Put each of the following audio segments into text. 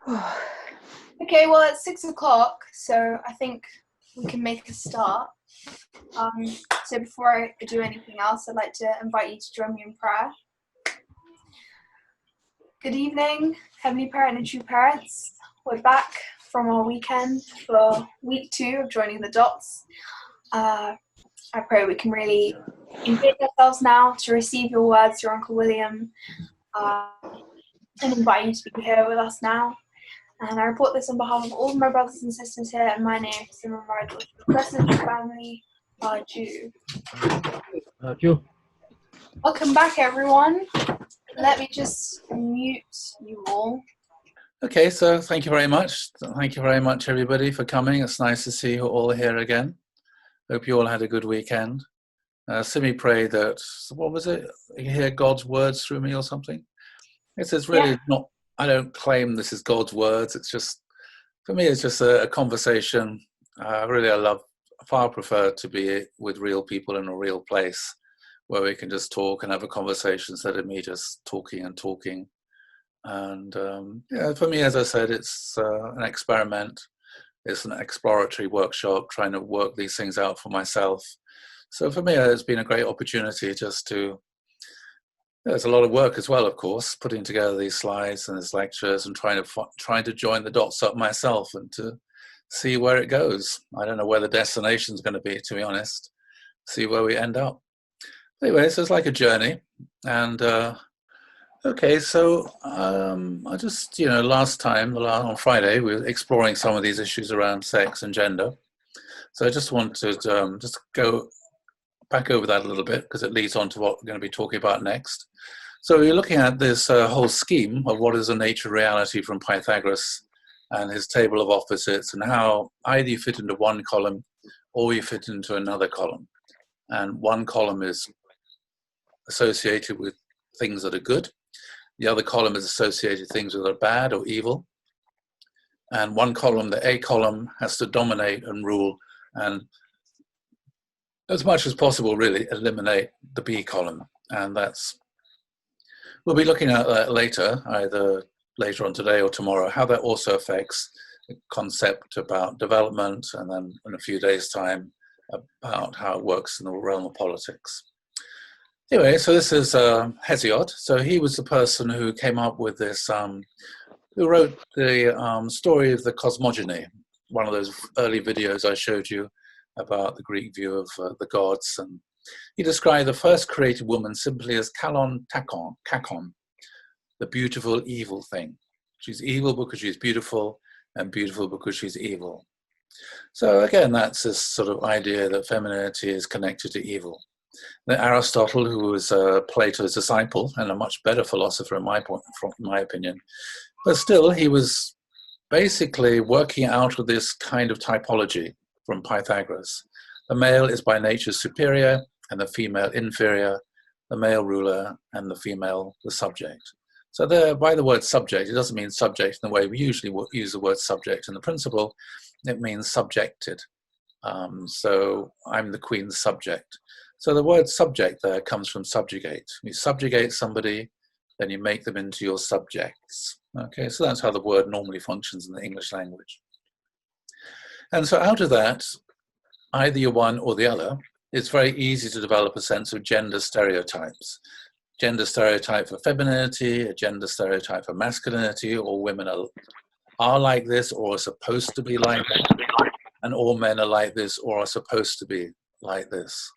Okay, well, it's 6 o'clock, so I think we can make a start. So before I do anything else, I'd like to invite you to join me in prayer. Good evening, Heavenly Parent and True Parents. We're back from our weekend for week 2 of joining the dots. I pray we can really engage ourselves now to receive your words, your Uncle William, and invite you to be here with us now. And I report this on behalf of all of my brothers and sisters here, and my name is Simon Rydell. Blessed family are Jew. Welcome back, everyone. Let me just mute you all. Okay, so thank you very much. Thank you very much, everybody, for coming. It's nice to see you all here again. Hope you all had a good weekend. Simi prayed that, what was it? You hear God's words through me or something? It's really not, I don't claim this is God's words. It's just, for me, it's just a conversation. I far prefer to be with real people in a real place where we can just talk and have a conversation instead of me just talking and talking. And for me, as I said, it's an experiment. It's an exploratory workshop, trying to work these things out for myself. So for me, it's been a great opportunity just to, there's a lot of work as well, of course, putting together these slides and these lectures and trying to join the dots up myself and to see where it goes. I don't know where the destination is going to be, to be honest. See where we end up. Anyway, so it's like a journey. And okay, so I just, last time, on Friday, we were exploring some of these issues around sex and gender. So I just wanted to just go back over that a little bit because it leads on to what we're going to be talking about next. So we're looking at this whole scheme of what is a nature reality from Pythagoras and his table of opposites, and how either you fit into one column or you fit into another column. And one column is associated with things that are good. The other column is associated with things that are bad or evil. And one column, the A column, has to dominate and rule and as much as possible really eliminate the B column. And we'll be looking at that later, either later on today or tomorrow, how that also affects the concept about development, and then in a few days' time about how it works in the realm of politics. Anyway, so this is Hesiod. So he was the person who came up with this, who wrote the story of the cosmogony, one of those early videos I showed you about the Greek view of the gods. And he described the first created woman simply as Kalon Kakon, the beautiful evil thing. She's evil because she's beautiful, and beautiful because she's evil. So again, that's this sort of idea that femininity is connected to evil. Then Aristotle, who was Plato's disciple and a much better philosopher in my opinion, but still he was basically working out of this kind of typology from Pythagoras. The male is by nature superior and the female inferior, the male ruler and the female the subject. So there, by the word subject, it doesn't mean subject in the way we usually use the word subject in the principle. It means subjected. So I'm the queen's subject. So the word subject there comes from subjugate. You subjugate somebody, then you make them into your subjects. Okay, so that's how the word normally functions in the English language. And so out of that, either you're one or the other, it's very easy to develop a sense of gender stereotypes. Gender stereotype for femininity, a gender stereotype for masculinity, or women are like this or are supposed to be like that, and all men are like this or are supposed to be like this.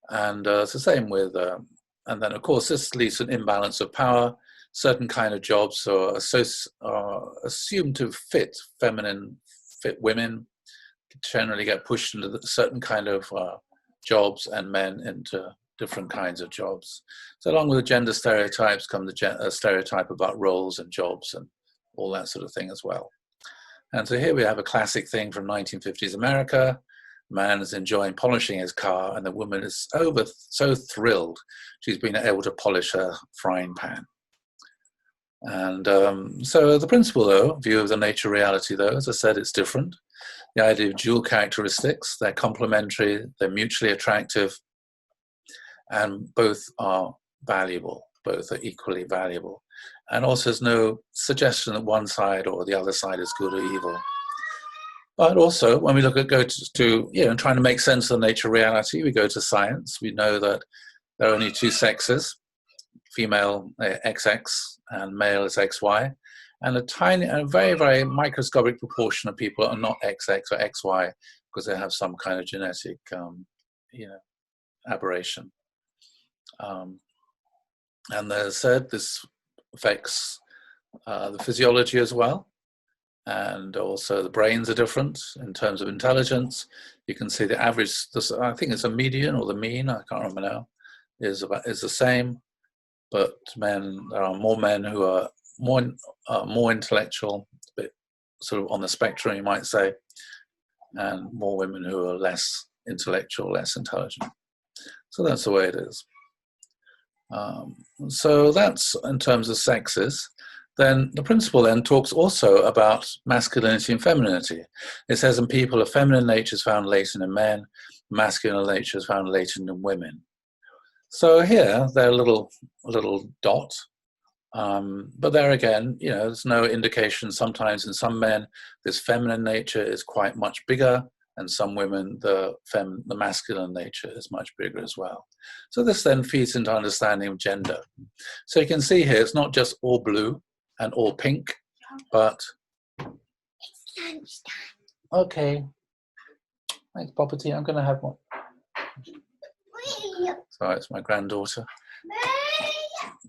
And it's the same with, and then of course this leads to an imbalance of power. Certain kind of jobs are assumed to fit women, generally get pushed into certain kind of jobs, and men into different kinds of jobs. So along with the gender stereotypes come the stereotype about roles and jobs and all that sort of thing as well. And so here we have a classic thing from 1950s America. Man is enjoying polishing his car, and the woman is so thrilled she's been able to polish her frying pan. And so the principle, though, view of the nature reality, though, as I said, it's different. The idea of dual characteristics, they're complementary, they're mutually attractive, and both are valuable, both are equally valuable. And also there's no suggestion that one side or the other side is good or evil. But also, when we look at trying to make sense of the nature of reality, we go to science. We know that there are only two sexes, female XX and male is XY, and a very, very microscopic proportion of people are not XX or XY because they have some kind of genetic, aberration. And as I said, this affects the physiology as well. And also the brains are different in terms of intelligence. You can see the average, I think it's a median or the mean, I can't remember now, is the same. But there are more men who are more intellectual, a bit sort of on the spectrum, you might say, and more women who are less intellectual, less intelligent. So that's the way it is. So that's in terms of sexes. Then the principle then talks also about masculinity and femininity. It says in people, a feminine nature is found latent in men, masculine nature is found latent in women. So here, they're a little dot, but there again, there's no indication. Sometimes in some men, this feminine nature is quite much bigger, and some women, the masculine nature is much bigger as well. So this then feeds into understanding of gender. So you can see here, it's not just all blue and all pink, but it's lunchtime. Okay. Thanks, Poppy. I'm going to have one. Sorry, it's my granddaughter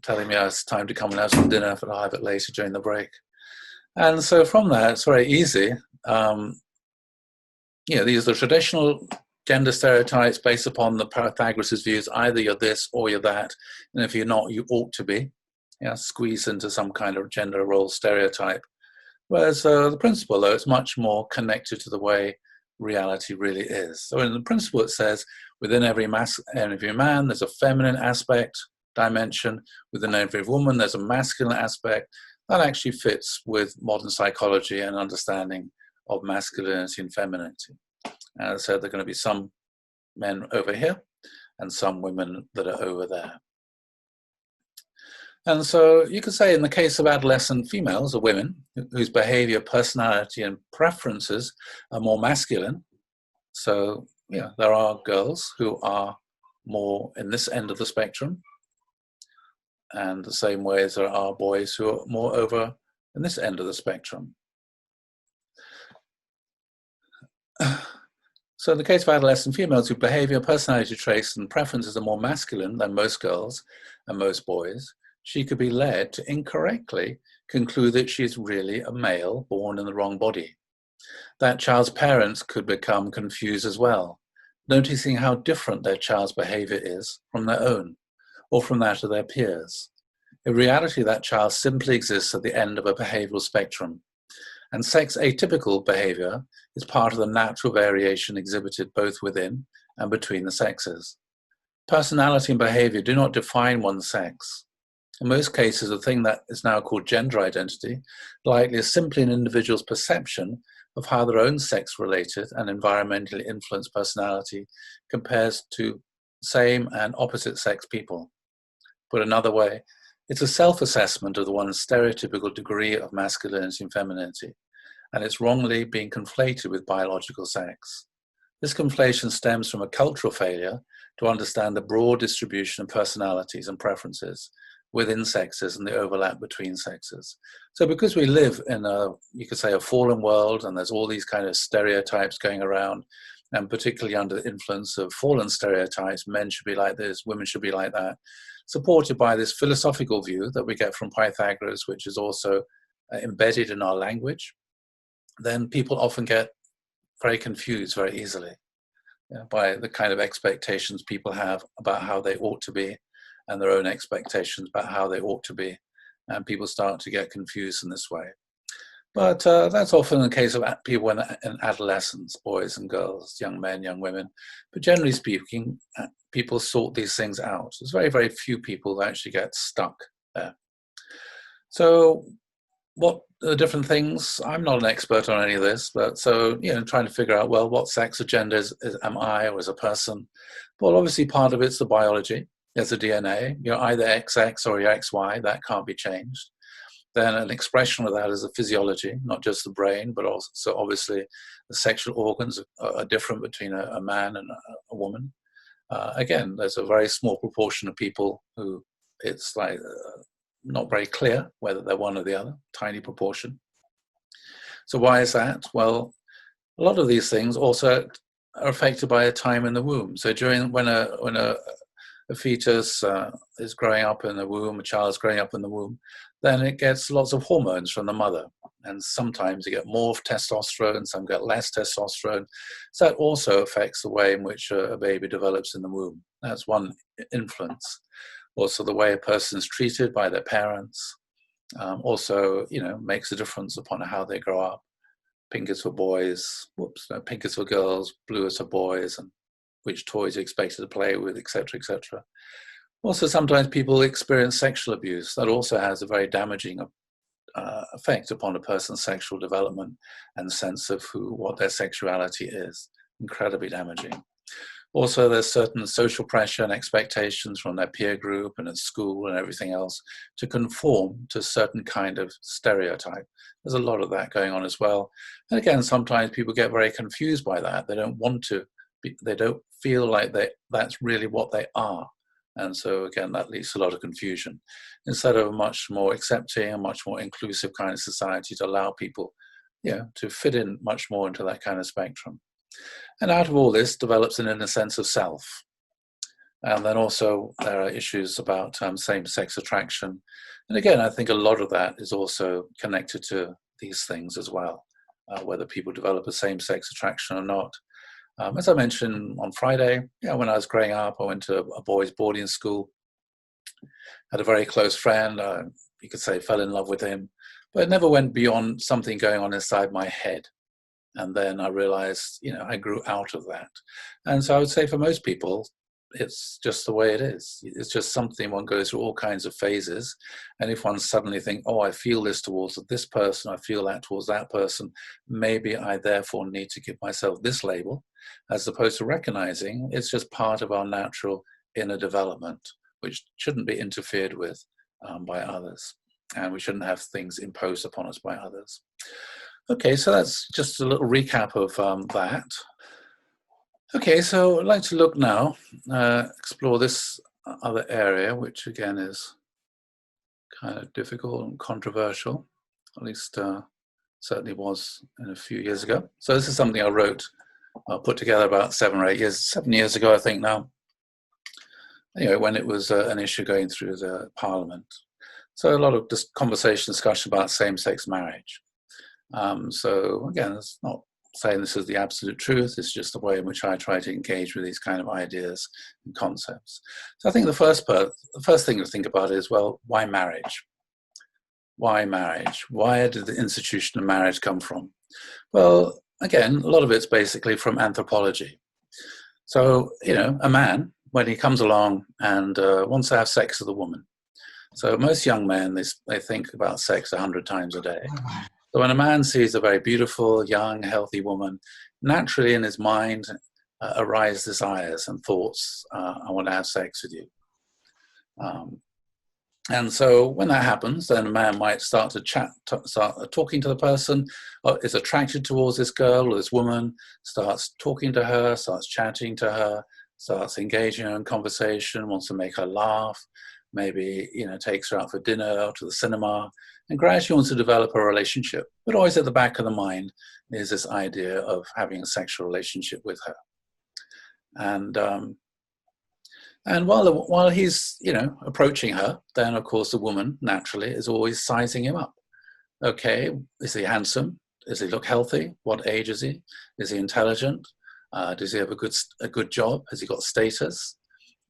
telling me it's time to come and have some dinner, but I'll have it later during the break. And so from that, it's very easy. These are traditional gender stereotypes based upon the Pythagoras' views. Either you're this or you're that, and if you're not, you ought to be. Squeeze into some kind of gender role stereotype. Whereas the principle, though, it's much more connected to the way reality really is. So in the principle, it says within every man, there's a feminine aspect, dimension. Within every woman, there's a masculine aspect. That actually fits with modern psychology and understanding of masculinity and femininity. As I said, there are going to be some men over here and some women that are over there. And so you could say in the case of adolescent females or women whose behavior, personality, and preferences are more masculine. So, there are girls who are more in this end of the spectrum, and the same way as there are boys who are more over in this end of the spectrum. So in the case of adolescent females whose behavior, personality traits, and preferences are more masculine than most girls and most boys, she could be led to incorrectly conclude that she is really a male born in the wrong body. That child's parents could become confused as well, noticing how different their child's behavior is from their own, or from that of their peers. In reality, that child simply exists at the end of a behavioral spectrum, and sex atypical behavior is part of the natural variation exhibited both within and between the sexes. Personality and behavior do not define one's sex. In most cases, the thing that is now called gender identity likely is simply an individual's perception of how their own sex-related and environmentally influenced personality compares to same and opposite-sex people. Put another way, it's a self-assessment of one's stereotypical degree of masculinity and femininity, and it's wrongly being conflated with biological sex. This conflation stems from a cultural failure to understand the broad distribution of personalities and preferences within sexes and the overlap between sexes. So because we live in you could say, a fallen world, and there's all these kind of stereotypes going around, and particularly under the influence of fallen stereotypes, men should be like this, women should be like that, supported by this philosophical view that we get from Pythagoras, which is also embedded in our language, then people often get very confused very easily by the kind of expectations people have about how they ought to be, and their own expectations about how they ought to be. And people start to get confused in this way. But that's often the case of people in adolescence, boys and girls, young men, young women. But generally speaking, people sort these things out. There's very, very few people that actually get stuck there. So what are the different things? I'm not an expert on any of this, but so, trying to figure out, well, what sex or gender am I or as a person? Well, obviously part of it's the biology. There's a DNA. You're either XX or you're XY. That can't be changed. then an expression of that is the physiology, not just the brain, but also, so obviously the sexual organs are different between a man and a woman. Again, there's a very small proportion of people who it's like not very clear whether they're one or the other, tiny proportion. So why is that? Well, a lot of these things also are affected by a time in the womb. So when a fetus is growing up in the womb, a child is growing up in the womb, then it gets lots of hormones from the mother. And sometimes you get more testosterone, some get less testosterone. So that also affects the way in which a baby develops in the womb. That's one influence. Also, the way a person is treated by their parents also, makes a difference upon how they grow up. Pink is for boys, pink is for girls, blue is for boys, and which toys you're expected to play with, etc., etc. Also, sometimes people experience sexual abuse. That also has a very damaging effect upon a person's sexual development and sense of what their sexuality is. Incredibly damaging. Also, there's certain social pressure and expectations from their peer group and at school and everything else to conform to a certain kind of stereotype. There's a lot of that going on as well. And again, sometimes people get very confused by that. They don't want to they don't feel like that's really what they are. And so again, that leads to a lot of confusion. Instead of a much more accepting, a much more inclusive kind of society to allow people, to fit in much more into that kind of spectrum. And out of all this develops an inner sense of self. And then also there are issues about same-sex attraction. And again, I think a lot of that is also connected to these things as well, whether people develop a same-sex attraction or not. As I mentioned on Friday, when I was growing up, I went to a boys' boarding school, had a very close friend, you could say fell in love with him, but it never went beyond something going on inside my head. And then I realized, I grew out of that. And so I would say for most people, it's just the way it is. It's just something one goes through all kinds of phases. And if one suddenly think, oh, I feel this towards this person, I feel that towards that person, maybe I therefore need to give myself this label, as opposed to recognizing it's just part of our natural inner development, which shouldn't be interfered with by others. And we shouldn't have things imposed upon us by others. Okay, so that's just a little recap of that. Okay, so I'd like to look now, explore this other area, which again is kind of difficult and controversial, at least certainly was a few years ago. So this is something I wrote, put together about 7 years ago, I think now. Anyway, when it was an issue going through the Parliament. So a lot of conversation, discussion about same-sex marriage. So again, it's not saying this is the absolute truth, it's just the way in which I try to engage with these kind of ideas and concepts. So I think the first thing to think about is, well, why marriage? Why marriage? Where did the institution of marriage come from? Well, again, a lot of it's basically from anthropology. So, a man, when he comes along and wants to have sex with a woman. So most young men, they think about sex 100 times a day. So when a man sees a very beautiful, young, healthy woman, naturally in his mind arise desires and thoughts, I want to have sex with you. And so when that happens, then a man might start to start talking to the person, is attracted towards this girl or this woman, starts talking to her, starts chatting to her, starts engaging in conversation, wants to make her laugh, maybe, takes her out for dinner, or to the cinema, and gradually wants to develop a relationship. But always at the back of the mind is this idea of having a sexual relationship with her. And while he's, approaching her, then of course the woman naturally is always sizing him up. Okay, is he handsome? Does he look healthy? What age is he? Is he intelligent? Does he have a good job? Has he got status?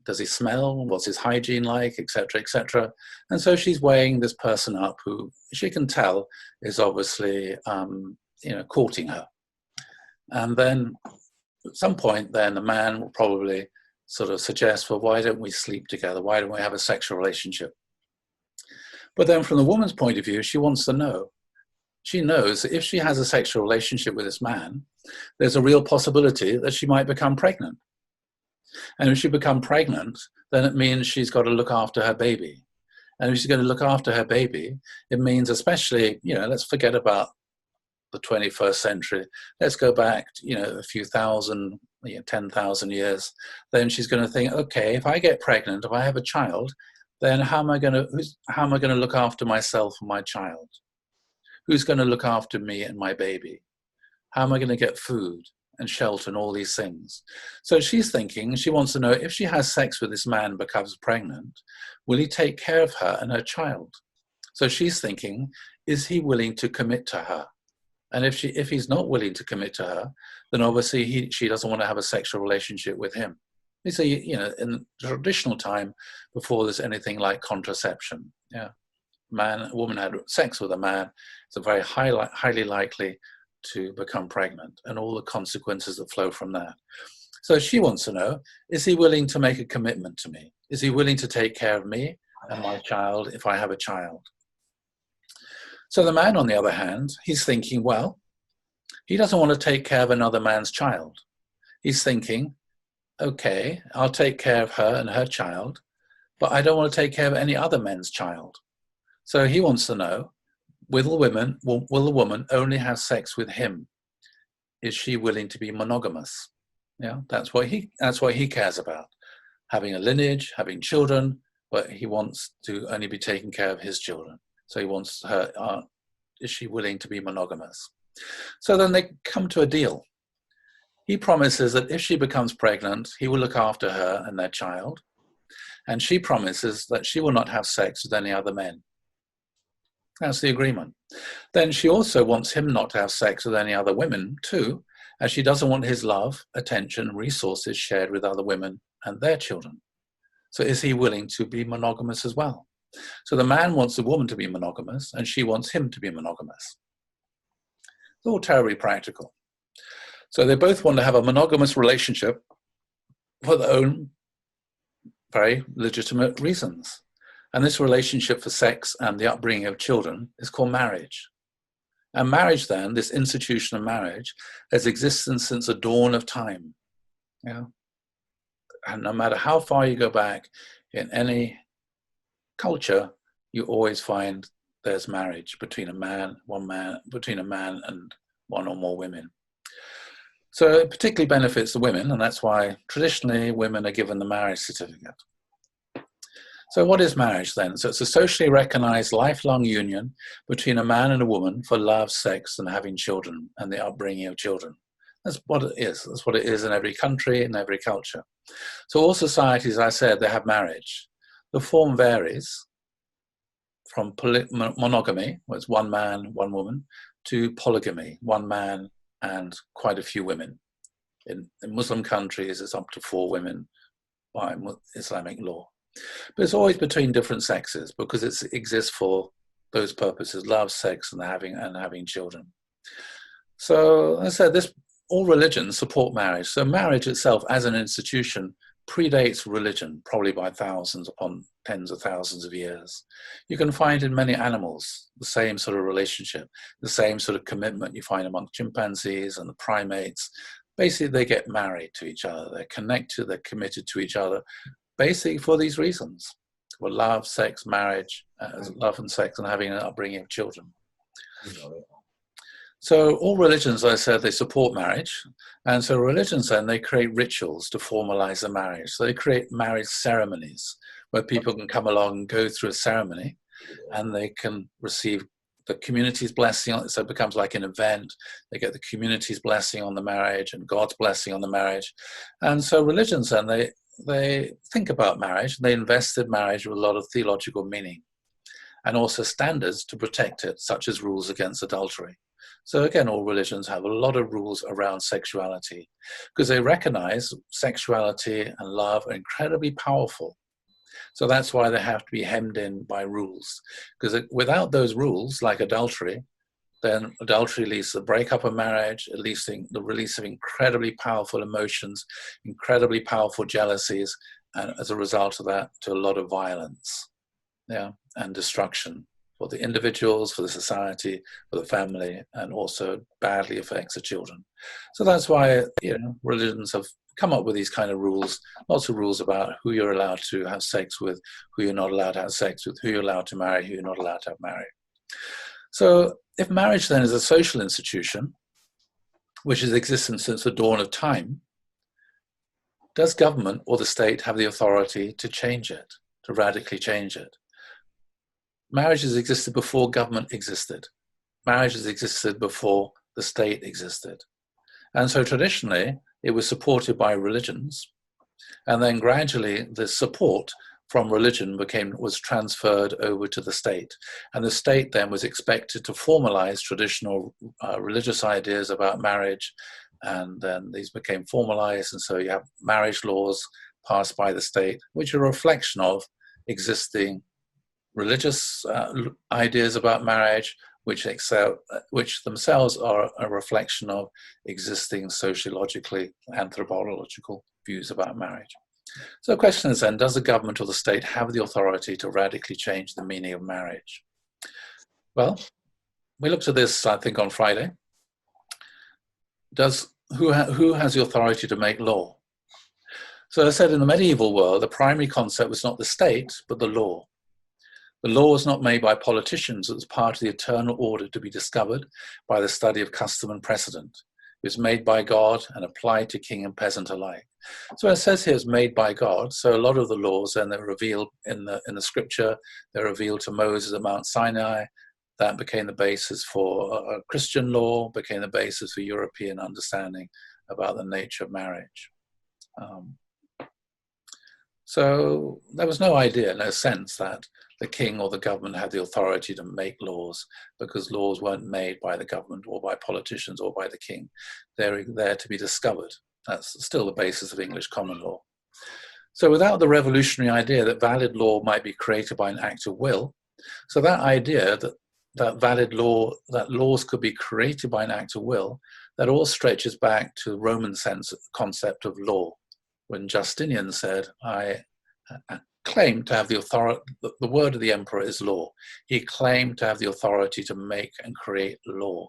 Does he smell? What's his hygiene like, etc., etc.? And so she's weighing this person up who she can tell is obviously, courting her. And then at some point, then the man will probably sort of suggest, well, why don't we sleep together? Why don't we have a sexual relationship? But then from the woman's point of view, she wants to know. She knows that if she has a sexual relationship with this man, there's a real possibility that she might become pregnant. And if she becomes pregnant, then it means she's got to look after her baby. and if she's going to look after her baby, it means, especially, let's forget about the 21st century. Let's go back, a few thousand, 10,000 years. Then she's going to think, okay, if I get pregnant, if I have a child, then how am I going to look after myself and my child? Who's going to look after me and my baby? How am I going to get food and shelter and all these things? So she's thinking, she wants to know, if she has sex with this man, becomes pregnant, will he take care of her and her child? So she's thinking, is he willing to commit to her? And if he's not willing to commit to her, then obviously she doesn't want to have a sexual relationship with him. You see, in the traditional time, before there's anything like contraception, a woman had sex with a man, it's very highly likely to become pregnant, and all the consequences that flow from that. So she wants to know, is he willing to make a commitment to me? Is he willing to take care of me and my child if I have a child? So the man, on the other hand, he's thinking, well, he doesn't want to take care of another man's child. He's thinking, okay, I'll take care of her and her child, but I don't want to take care of any other man's child. So he wants to know, will the woman only have sex with him? Is she willing to be monogamous? That's what he cares about. Having a lineage, having children, but he wants to only be taking care of his children. So he wants her, is she willing to be monogamous? So then they come to a deal. He promises that if she becomes pregnant, he will look after her and their child. And she promises that she will not have sex with any other men. That's the agreement. Then she also wants him not to have sex with any other women too, as she doesn't want his love, attention, resources shared with other women and their children. So is he willing to be monogamous as well? So the man wants the woman to be monogamous, and she wants him to be monogamous. It's all terribly practical. So they both want to have a monogamous relationship for their own very legitimate reasons. And this relationship for sex and the upbringing of children is called marriage. And marriage then, this institution of marriage, has existed since the dawn of time. And no matter how far you go back in any culture, you always find there's marriage between a man and one or more women. So it particularly benefits the women, and that's why traditionally women are given the marriage certificate. So what is marriage then? So it's a socially recognized lifelong union between a man and a woman for love, sex, and having children, and the upbringing of children. That's what it is. That's what it is in every country, in every culture. So all societies, I said, they have marriage. The form varies from monogamy, where it's one man, one woman, to polygamy, one man and quite a few women. In Muslim countries, it's up to 4 women by Islamic law. But it's always between different sexes because it exists for those purposes, love, sex, and having children. So as I said, all religions support marriage. So marriage itself as an institution predates religion, probably by thousands upon tens of thousands of years. You can find in many animals the same sort of relationship, the same sort of commitment you find among chimpanzees and the primates. Basically, they get married to each other. They're connected, they're committed to each other, basically for these reasons, for love, sex, marriage, love and sex, and having an upbringing of children. So all religions, as I said, they support marriage. And so religions then, they create rituals to formalize the marriage. So they create marriage ceremonies where people can come along and go through a ceremony and they can receive the community's blessing. So it becomes like an event. They get the community's blessing on the marriage and God's blessing on the marriage. And so religions then, they think about marriage. They invested marriage with a lot of theological meaning and also standards to protect it, such as rules against adultery. So again, all religions have a lot of rules around sexuality because they recognize sexuality and love are incredibly powerful. So that's why they have to be hemmed in by rules, because without those rules, like adultery, then adultery leads to the breakup of marriage, at least the release of incredibly powerful emotions, incredibly powerful jealousies, and as a result of that, to a lot of violence, and destruction for the individuals, for the society, for the family, and also badly affects the children. So that's why religions have come up with these kind of rules, lots of rules about who you're allowed to have sex with, who you're not allowed to have sex with, who you're allowed to marry, who you're not allowed to have married. So if marriage then is a social institution, which has existed since the dawn of time, does government or the state have the authority to change it, to radically change it? Marriage has existed before government existed. Marriage has existed before the state existed. And so traditionally, it was supported by religions. And then gradually, the support from religion was transferred over to the state. And the state then was expected to formalize traditional religious ideas about marriage. And then these became formalized. And so you have marriage laws passed by the state, which are a reflection of existing religious ideas about marriage, which themselves are a reflection of existing sociologically, anthropological views about marriage. So the question is then, does the government or the state have the authority to radically change the meaning of marriage? Well, we looked at this, I think, on Friday. Who has the authority to make law? So I said in the medieval world, the primary concept was not the state, but the law. The law was not made by politicians. It was part of the eternal order to be discovered by the study of custom and precedent. It was made by God and applied to king and peasant alike. So it says here it's made by God. So a lot of the laws then they're revealed in the scripture. They're revealed to Moses at Mount Sinai. That became the basis for Christian law, became the basis for European understanding about the nature of marriage. So there was no idea, no sense that the king or the government had the authority to make laws, because laws weren't made by the government or by politicians or by the king. They're there to be discovered. That's still the basis of English common law. So without the revolutionary idea that valid law might be created by an act of will, so that idea that laws could be created by an act of will, that all stretches back to the Roman concept of law. When Justinian said, I claim to have the authority, the word of the emperor is law. He claimed to have the authority to make and create law.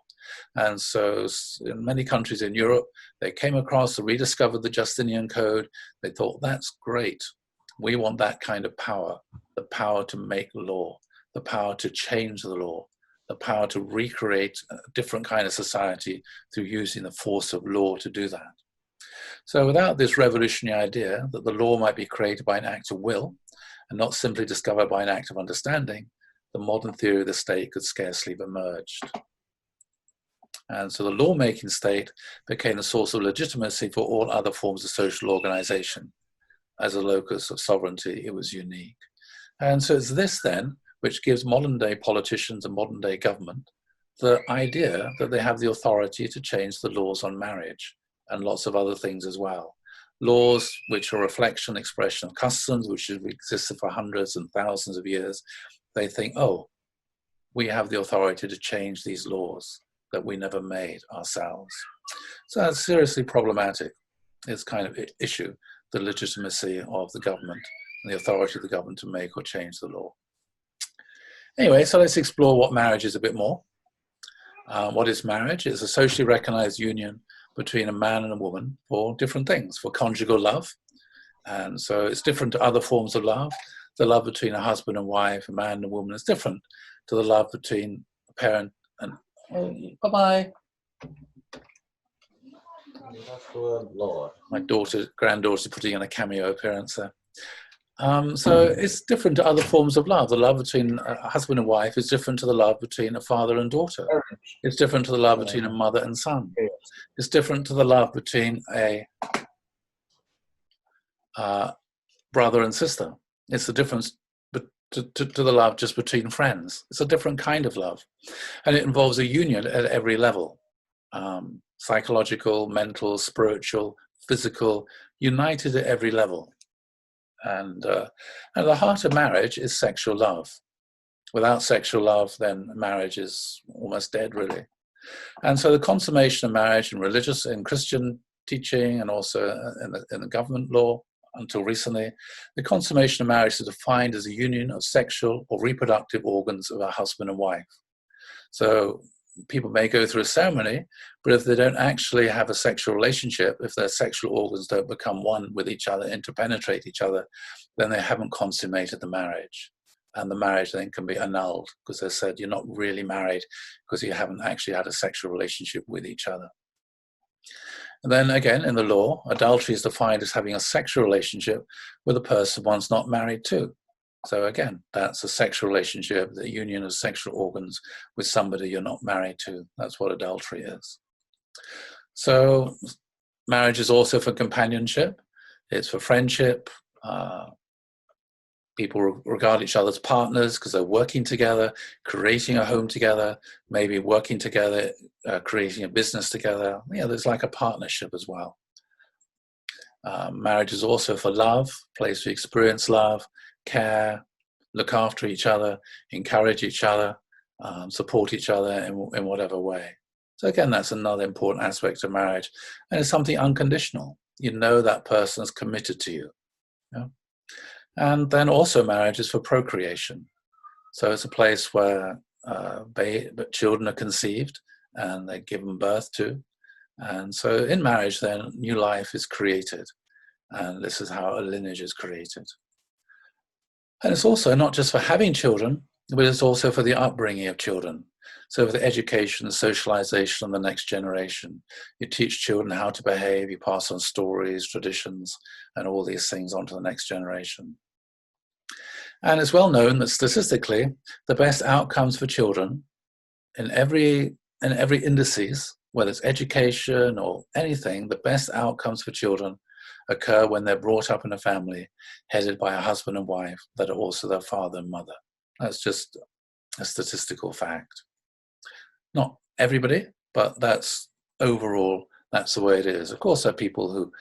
And so in many countries in Europe, they came across, rediscovered the Justinian Code. They thought, that's great. We want that kind of power, the power to make law, the power to change the law, the power to recreate a different kind of society through using the force of law to do that. So without this revolutionary idea that the law might be created by an act of will and not simply discovered by an act of understanding, the modern theory of the state could scarcely have emerged. And so the lawmaking state became the source of legitimacy for all other forms of social organization. As a locus of sovereignty, it was unique. And so it's this then which gives modern day politicians and modern day government the idea that they have the authority to change the laws on marriage and lots of other things as well. Laws which are a reflection, expression of customs, which have existed for hundreds and thousands of years. They think, oh, we have the authority to change these laws that we never made ourselves. So that's seriously problematic. It's kind of issue, the legitimacy of the government and the authority of the government to make or change the law. Anyway, so let's explore what marriage is a bit more. What is marriage? It's a socially recognized union between a man and a woman for different things, for conjugal love. And so it's different to other forms of love. The love between a husband and wife, a man and a woman, is different to the love between a parent and... Oh, bye-bye. Lord. My granddaughter's putting in a cameo appearance there. So it's different to other forms of love. The love between a husband and wife is different to the love between a father and daughter. It's different to the love between a mother and son. It's different to the love between a brother and sister. It's the difference to the love just between friends. It's a different kind of love. And it involves a union at every level. Psychological, mental, spiritual, physical, united at every level. And at the heart of marriage is sexual love. Without sexual love, then marriage is almost dead, really. And so the consummation of marriage in religious and Christian teaching, and also in the government law until recently, the consummation of marriage is defined as a union of sexual or reproductive organs of a husband and wife. So people may go through a ceremony, but if they don't actually have a sexual relationship, if their sexual organs don't become one with each other, interpenetrate each other, then they haven't consummated the marriage. And the marriage then can be annulled because they said you're not really married because you haven't actually had a sexual relationship with each other. And then again, in the law, adultery is defined as having a sexual relationship with a person one's not married to. So again, that's a sexual relationship, the union of sexual organs with somebody you're not married to. That's what adultery is. So marriage is also for companionship. It's for friendship. People regard each other as partners because they're working together, creating a home together, maybe working together, creating a business together. There's like a partnership as well. Marriage is also for love, place to experience love, care, look after each other, encourage each other, support each other in whatever way. So again, that's another important aspect of marriage. And it's something unconditional. You know that person is committed to you. And then also marriage is for procreation. So it's a place where children are conceived and they're given birth to. And so in marriage, then, new life is created. And this is how a lineage is created. And it's also not just for having children, but it's also for the upbringing of children. So for the education, the socialization of the next generation. You teach children how to behave, you pass on stories, traditions, and all these things onto the next generation. And it's well known that statistically, the best outcomes for children in every indices, whether it's education or anything, the best outcomes for children occur when they're brought up in a family headed by a husband and wife that are also their father and mother. That's just a statistical fact. Not everybody, but that's overall, that's the way it is. Of course, there are people who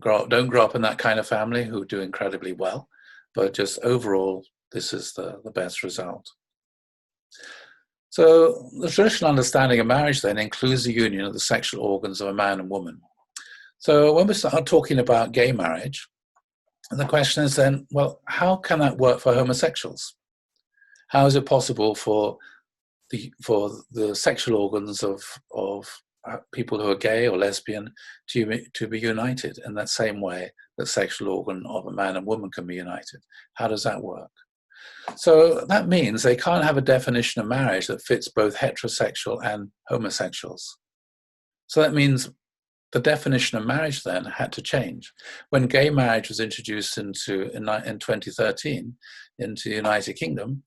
don't grow up in that kind of family who do incredibly well, but just overall, this is the best result. So the traditional understanding of marriage then includes the union of the sexual organs of a man and woman. So when we start talking about gay marriage, the question is then, well, how can that work for homosexuals? How is it possible for the sexual organs of people who are gay or lesbian to be united in that same way that sexual organ of a man and woman can be united? How does that work? So that means they can't have a definition of marriage that fits both heterosexual and homosexuals. So that means the definition of marriage then had to change. When gay marriage was introduced in 2013 into the United Kingdom,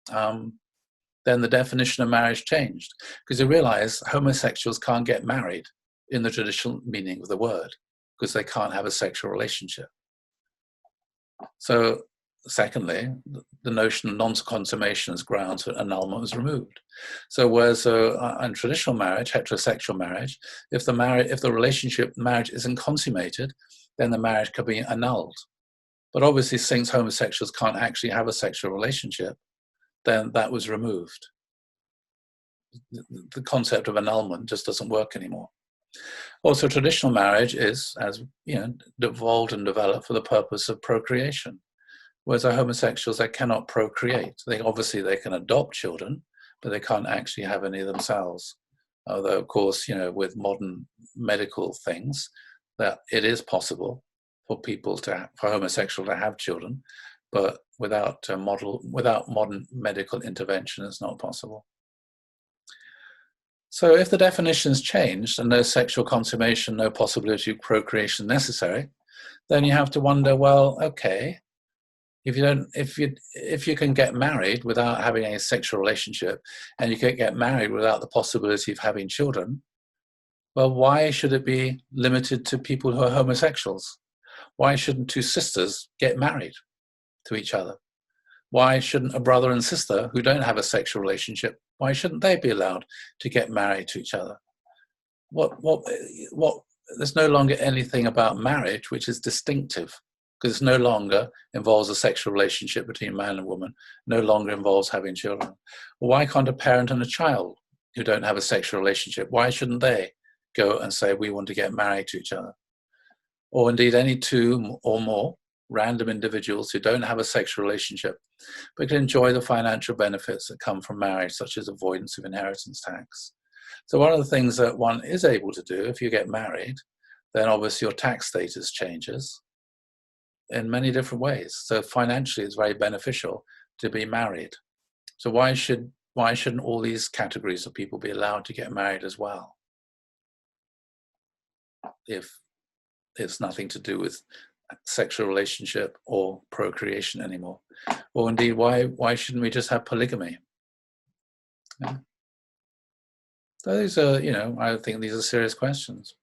then the definition of marriage changed because they realized homosexuals can't get married in the traditional meaning of the word because they can't have a sexual relationship. So secondly, the notion of non-consummation as grounds for annulment was removed. So whereas in traditional marriage, heterosexual marriage, if the marriage isn't consummated, then the marriage could be annulled. But obviously, since homosexuals can't actually have a sexual relationship, then that was removed. The concept of annulment just doesn't work anymore. Also, traditional marriage is, as evolved and developed for the purpose of procreation. Whereas our homosexuals, they cannot procreate. They can adopt children, but they can't actually have any themselves. Although, of course, with modern medical things, that it is possible for homosexuals to have children, but without modern medical intervention, it's not possible. So if the definition's changed and no sexual consummation, no possibility of procreation necessary, then you have to wonder, well, okay, if you can get married without having a sexual relationship, and you can get married without the possibility of having children, well, why should it be limited to people who are homosexuals? Why shouldn't two sisters get married to each other? Why shouldn't a brother and sister who don't have a sexual relationship, why shouldn't they be allowed to get married to each other? There's no longer anything about marriage which is distinctive, because it no longer involves a sexual relationship between man and woman, no longer involves having children. Well, why can't a parent and a child who don't have a sexual relationship, why shouldn't they go and say, we want to get married to each other? Or indeed any two or more random individuals who don't have a sexual relationship, but can enjoy the financial benefits that come from marriage, such as avoidance of inheritance tax. So one of the things that one is able to do if you get married, then obviously your tax status changes in many different ways. So financially, it's very beneficial to be married. So why shouldn't all these categories of people be allowed to get married as well, if it's nothing to do with sexual relationship or procreation anymore? Or indeed, why shouldn't we just have polygamy? Yeah. So these are, I think these are serious questions.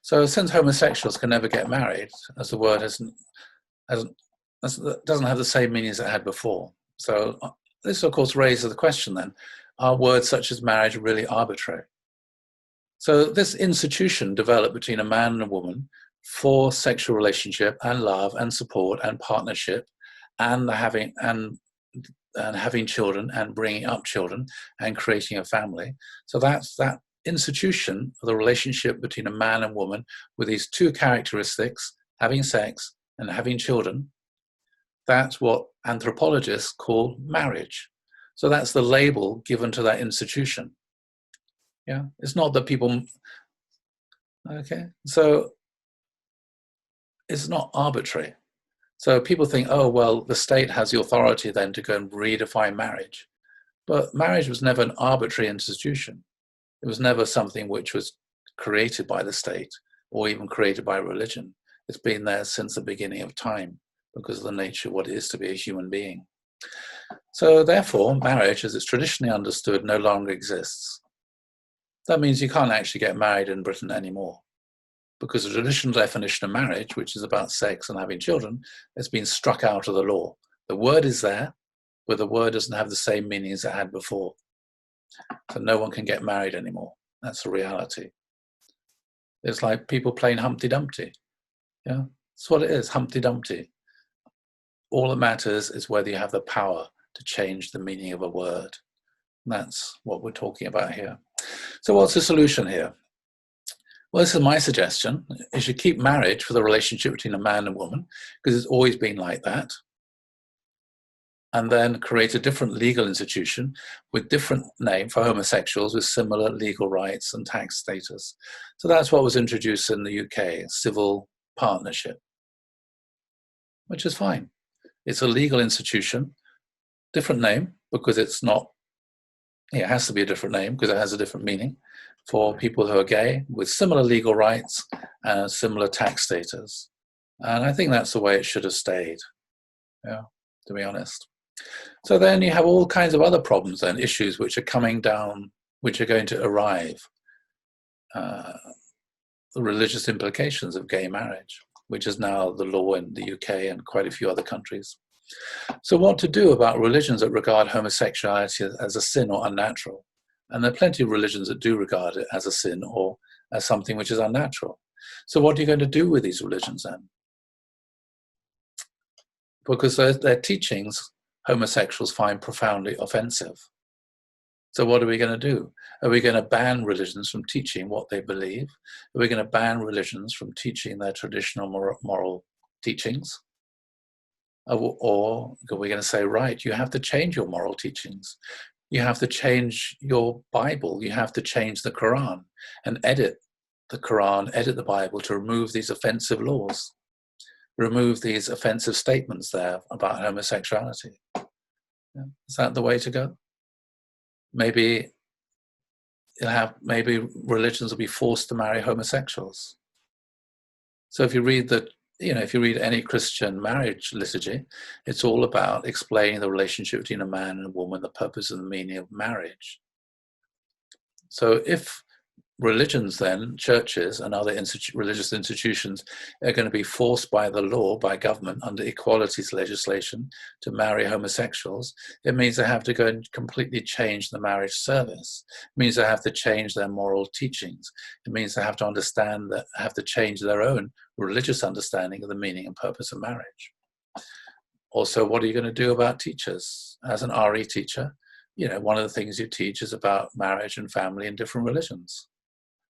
So since homosexuals can never get married, as the word doesn't have the same meaning as it had before. So this, of course, raises the question then, are words such as marriage really arbitrary? So this institution developed between a man and a woman for sexual relationship and love and support and partnership and having children and bringing up children and creating a family. So that's that institution of the relationship between a man and woman with these two characteristics, having sex and having children. That's what anthropologists call marriage. So that's the label given to that institution. Yeah, it's not that people, okay, so it's not arbitrary. So people think, oh, well, the state has the authority then to go and redefine marriage. But marriage was never an arbitrary institution. It was never something which was created by the state or even created by religion. It's been there since the beginning of time because of the nature of what it is to be a human being. So therefore, marriage, as it's traditionally understood, no longer exists. That means you can't actually get married in Britain anymore, because the traditional definition of marriage, which is about sex and having children, has been struck out of the law. The word is there, but the word doesn't have the same meaning as it had before. So no one can get married anymore. That's the reality. It's like people playing Humpty Dumpty. Yeah, that's what it is, Humpty Dumpty. All that matters is whether you have the power to change the meaning of a word. And that's what we're talking about here. So what's the solution here? Well, this is my suggestion. You should keep marriage for the relationship between a man and woman, because it's always been like that. And then create a different legal institution with different name for homosexuals with similar legal rights and tax status. So that's what was introduced in the UK, civil partnership, which is fine. It's a legal institution, different name, because it's not, it has to be a different name because it has a different meaning, for people who are gay with similar legal rights and similar tax status. And I think that's the way it should have stayed, yeah, to be honest. So then you have all kinds of other problems and issues which are coming down, which are going to arrive. The religious implications of gay marriage, which is now the law in the UK and quite a few other countries. So what to do about religions that regard homosexuality as a sin or unnatural? And there are plenty of religions that do regard it as a sin or as something which is unnatural. So what are you going to do with these religions then? Because their teachings, homosexuals find profoundly offensive. So what are we going to do? Are we going to ban religions from teaching what they believe? Are we going to ban religions from teaching their traditional moral teachings? Or are we going to say, right, you have to change your moral teachings. You have to change your Bible. You have to change the Quran and edit the Quran, edit the Bible to remove these offensive laws, remove these offensive statements there about homosexuality. Yeah. Is that the way to go? Maybe religions will be forced to marry homosexuals. So if you read if you read any Christian marriage liturgy, it's all about explaining the relationship between a man and a woman, the purpose and the meaning of marriage. So if religions then, churches and other religious institutions are going to be forced by the law, by government, under equalities legislation to marry homosexuals, it means they have to go and completely change the marriage service. It means they have to change their moral teachings. It means they have to change their own religious understanding of the meaning and purpose of marriage. Also, what are you going to do about teachers? As an RE teacher, one of the things you teach is about marriage and family in different religions.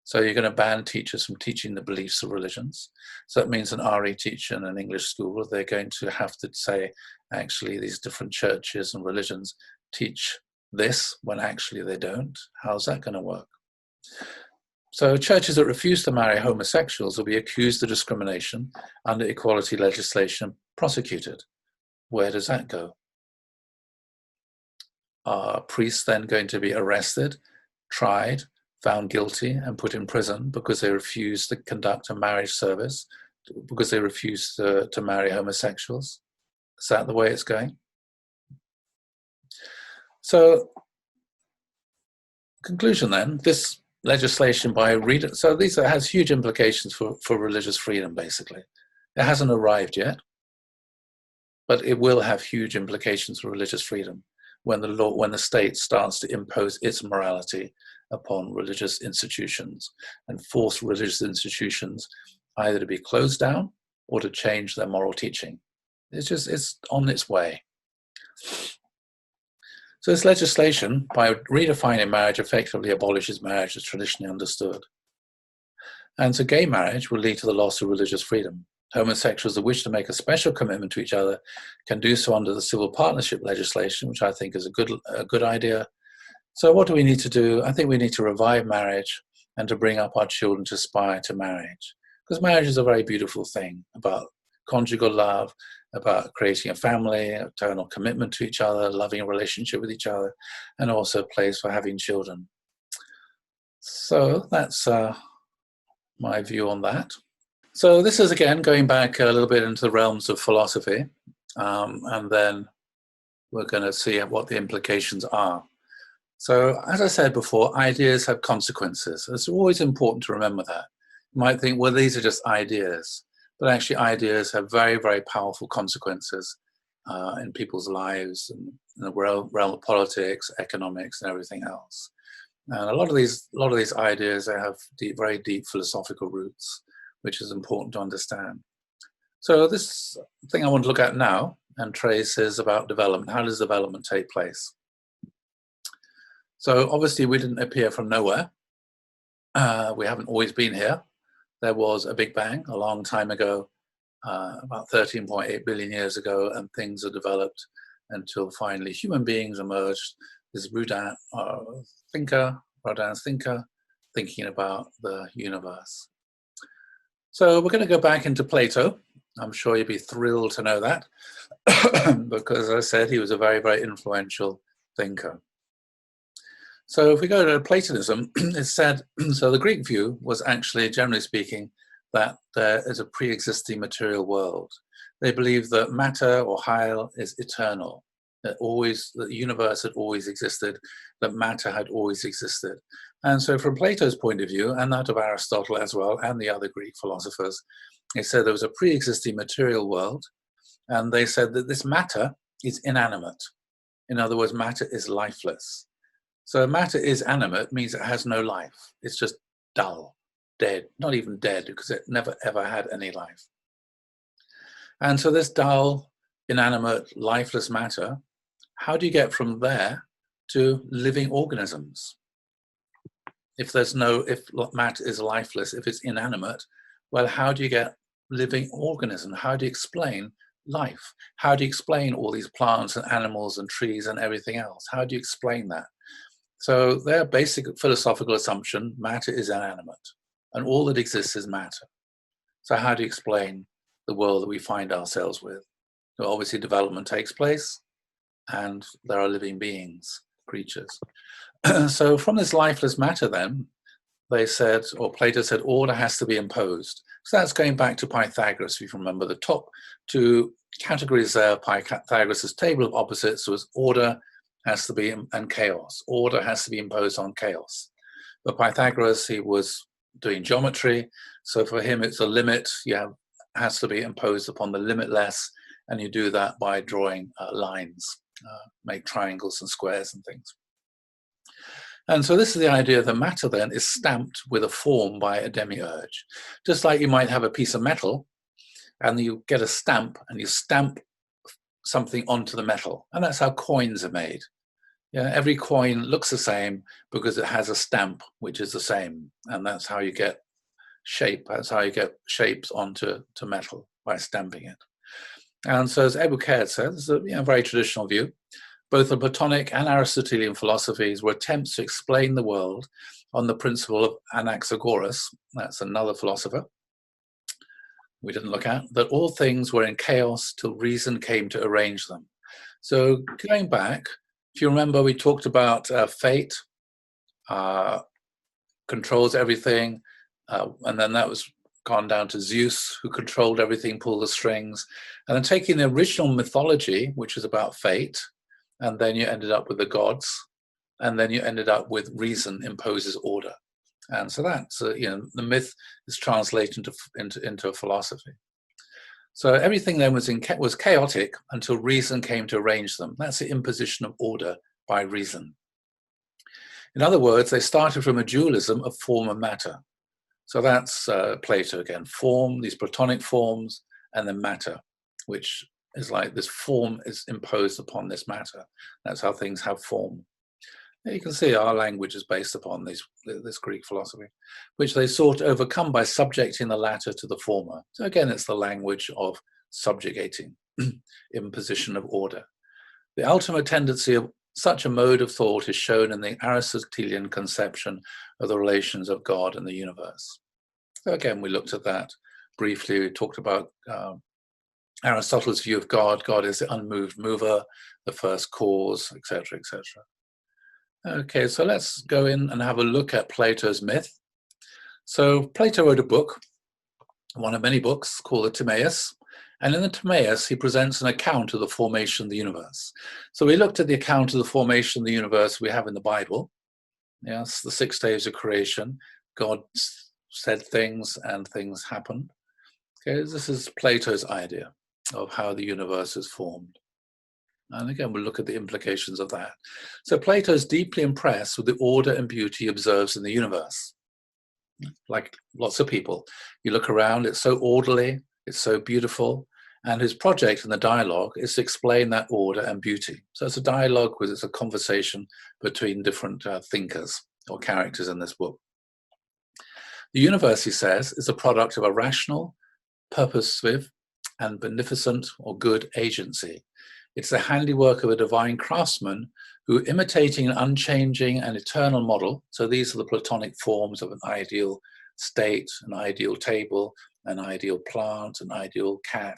So you're going to ban teachers from teaching the beliefs of religions. So that means an RE teacher in an English school, they're going to have to say, actually, these different churches and religions teach this when actually they don't. How's that going to work? So churches that refuse to marry homosexuals will be accused of discrimination under equality legislation, prosecuted. Where does that go? Are priests then going to be arrested, tried, found guilty and put in prison because they refuse to conduct a marriage service, because they refuse to marry homosexuals? Is that the way it's going? So, conclusion then, this legislation so these has huge implications for religious freedom, basically. It hasn't arrived yet, but it will have huge implications for religious freedom when the state starts to impose its morality upon religious institutions and force religious institutions either to be closed down or to change their moral teaching. It's on its way. So this legislation, by redefining marriage, effectively abolishes marriage as traditionally understood. And so gay marriage will lead to the loss of religious freedom. Homosexuals that wish to make a special commitment to each other can do so under the civil partnership legislation, which I think is a good idea. So what do we need to do? I think we need to revive marriage and to bring up our children to aspire to marriage. Because marriage is a very beautiful thing about conjugal love, about creating a family, eternal commitment to each other, loving a relationship with each other, and also a place for having children. So that's my view on that. So this is, again, going back a little bit into the realms of philosophy, and then we're going to see what the implications are. So as I said before, ideas have consequences. It's always important to remember that. You might think, well, these are just ideas. But actually ideas have very, very powerful consequences in people's lives and in the realm of politics, economics, and everything else. And a lot of these ideas, they have very deep philosophical roots, which is important to understand. So this thing I want to look at now and trace is about development. How does development take place? So obviously we didn't appear from nowhere. We haven't always been here. There was a Big Bang a long time ago, about 13.8 billion years ago, and things are developed until finally human beings emerged. This Rodin's thinker, thinking about the universe. So we're going to go back into Plato. I'm sure you'd be thrilled to know that, because as I said, he was a very, very influential thinker. So if we go to Platonism, it's said, so the Greek view was actually, generally speaking, that there is a pre-existing material world. They believe that matter or heil is eternal, that the universe had always existed, that matter had always existed. And so from Plato's point of view, and that of Aristotle as well, and the other Greek philosophers, they said there was a pre-existing material world, and they said that this matter is inanimate. In other words, matter is lifeless. So matter is animate means it has no life. It's just dull, dead, not even dead, because it never ever had any life. And so this dull, inanimate, lifeless matter, how do you get from there to living organisms? If matter is lifeless, if it's inanimate, well, how do you get living organism? How do you explain life? How do you explain all these plants and animals and trees and everything else? How do you explain that? So their basic philosophical assumption, matter is inanimate, and all that exists is matter. So how do you explain the world that we find ourselves with? So obviously development takes place, and there are living beings, creatures. So from this lifeless matter then, they said, or Plato said, order has to be imposed. So that's going back to Pythagoras, if you remember. The top two categories there of Pythagoras' table of opposites was order has to be, and chaos. Order has to be imposed on chaos. But Pythagoras, he was doing geometry, so for him it's a limit, has to be imposed upon the limitless, and you do that by drawing lines, make triangles and squares and things. And so this is the idea that matter then is stamped with a form by a demiurge. Just like you might have a piece of metal, and you get a stamp, and you stamp something onto the metal, and that's how coins are made. Yeah, every coin looks the same because it has a stamp which is the same, and that's how you get shape. That's how you get shapes onto metal, by stamping it. And so, as Ebul Khair said, this is a very traditional view. Both the Platonic and Aristotelian philosophies were attempts to explain the world on the principle of Anaxagoras, that's another philosopher we didn't look at, that all things were in chaos till reason came to arrange them. So going back, if you remember, we talked about fate controls everything, and then that was gone down to Zeus, who controlled everything, pulled the strings, and then taking the original mythology, which is about fate, and then you ended up with the gods, and then you ended up with reason imposes order. And so that's, the myth is translated into a philosophy. So everything then was chaotic until reason came to arrange them. That's the imposition of order by reason. In other words, they started from a dualism of form and matter. So that's Plato again, form, these Platonic forms, and then matter, which is like this form is imposed upon this matter. That's how things have form. You can see our language is based upon this Greek philosophy, which they sought to overcome by subjecting the latter to the former. So again, it's the language of subjugating, imposition of order. The ultimate tendency of such a mode of thought is shown in the Aristotelian conception of the relations of God and the universe. So again, we looked at that briefly. We talked about Aristotle's view of God. God is the unmoved mover, the first cause, etc., etc. Okay, so let's go in and have a look at Plato's myth. So Plato wrote a book, one of many books, called the Timaeus. And in the Timaeus, he presents an account of the formation of the universe. So we looked at the account of the formation of the universe we have in the Bible. Yes, the 6 days of creation. God said things and things happened. Okay, this is Plato's idea of how the universe is formed. And again, we'll look at the implications of that. So Plato is deeply impressed with the order and beauty he observes in the universe. Like lots of people, you look around, it's so orderly, it's so beautiful, and his project in the dialogue is to explain that order and beauty. So it's a dialogue, it's a conversation between different thinkers or characters in this book. The universe, he says, is a product of a rational, purposive, and beneficent or good agency. It's the handiwork of a divine craftsman who, imitating an unchanging and eternal model, so these are the Platonic forms of an ideal state, an ideal table, an ideal plant, an ideal cat.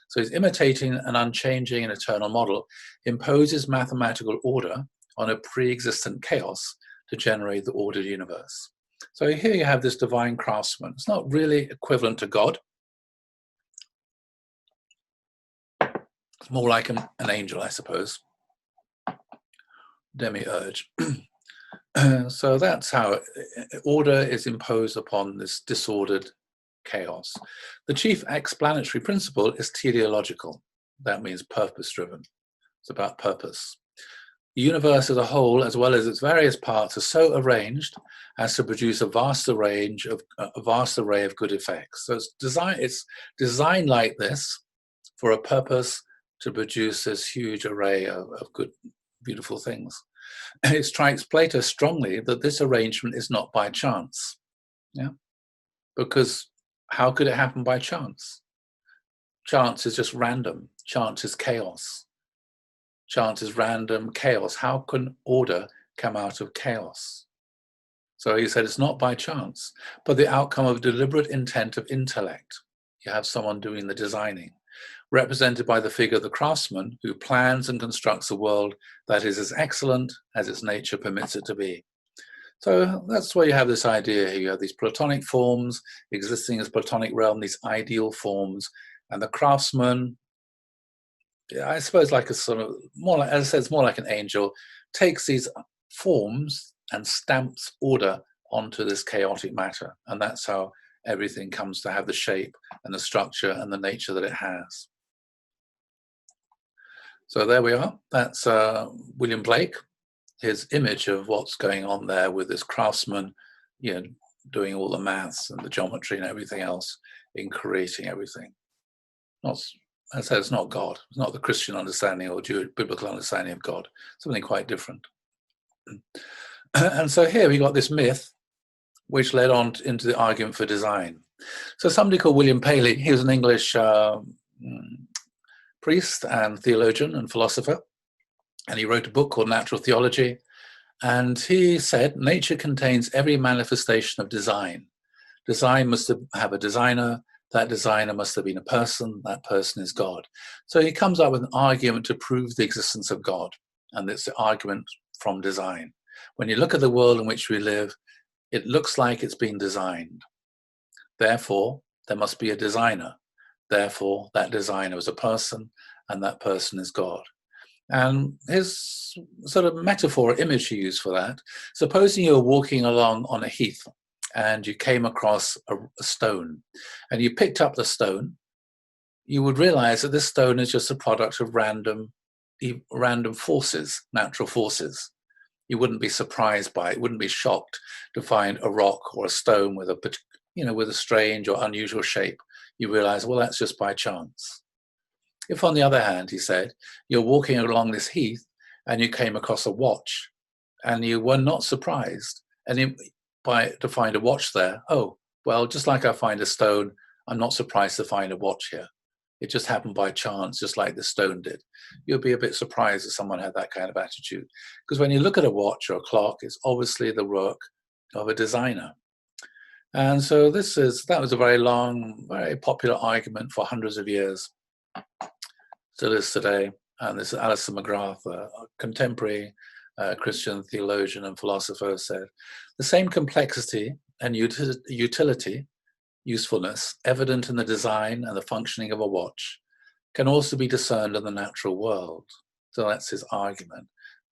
So he's imitating an unchanging and eternal model, imposes mathematical order on a pre-existent chaos to generate the ordered universe. So here you have this divine craftsman. It's not really equivalent to God. It's more like an angel, I suppose. Demiurge. So that's how order is imposed upon this disordered chaos. The chief explanatory principle is teleological. That means purpose-driven. It's about purpose. The universe as a whole, as well as its various parts, are so arranged as to produce a vast array of good effects. So it's designed like this for a purpose to produce this huge array of good, beautiful things. It strikes Plato strongly that this arrangement is not by chance. Yeah, because how could it happen by chance? Chance is just random. Chance is chaos. Chance is random chaos. How can order come out of chaos? So he said it's not by chance, but the outcome of deliberate intent of intellect. You have someone doing the designing, represented by the figure of the craftsman who plans and constructs a world that is as excellent as its nature permits it to be. So that's where you have this idea here. You have these Platonic forms existing as Platonic realm, these ideal forms, and the craftsman, I suppose like a sort of, more like, as I said, it's more like an angel, takes these forms and stamps order onto this chaotic matter. And that's how everything comes to have the shape and the structure and the nature that it has. So there we are. That's William Blake, his image of what's going on there with this craftsman, doing all the maths and the geometry and everything else in creating everything. Not I said, it's not God. It's not the Christian understanding or Jewish biblical understanding of God. Something quite different. And so here we got this myth, which led on into the argument for design. So somebody called William Paley, he was an English priest and theologian and philosopher, and he wrote a book called Natural Theology. And he said, nature contains every manifestation of design. Design must have a designer. That designer must have been a person. That person is God. So he comes up with an argument to prove the existence of God. And it's the argument from design. When you look at the world in which we live, it looks like it's been designed. Therefore, there must be a designer. Therefore, that designer is a person, and that person is God. And his sort of metaphor, image he used for that, supposing you were walking along on a heath and you came across a stone and you picked up the stone, you would realize that this stone is just a product of random forces, natural forces. You wouldn't be surprised by it, wouldn't be shocked to find a rock or a stone with a strange or unusual shape. You realize, well, that's just by chance. If, on the other hand, he said, you're walking along this heath and you came across a watch and you were not surprised to find a watch there, oh, well, just like I find a stone, I'm not surprised to find a watch here. It just happened by chance, just like the stone did. You'll be a bit surprised if someone had that kind of attitude. Because when you look at a watch or a clock, it's obviously the work of a designer. And so that was a very long, very popular argument for hundreds of years. Still is today. And this is Alister McGrath, a contemporary Christian theologian and philosopher, said, the same complexity and utility, usefulness, evident in the design and the functioning of a watch, can also be discerned in the natural world. So that's his argument.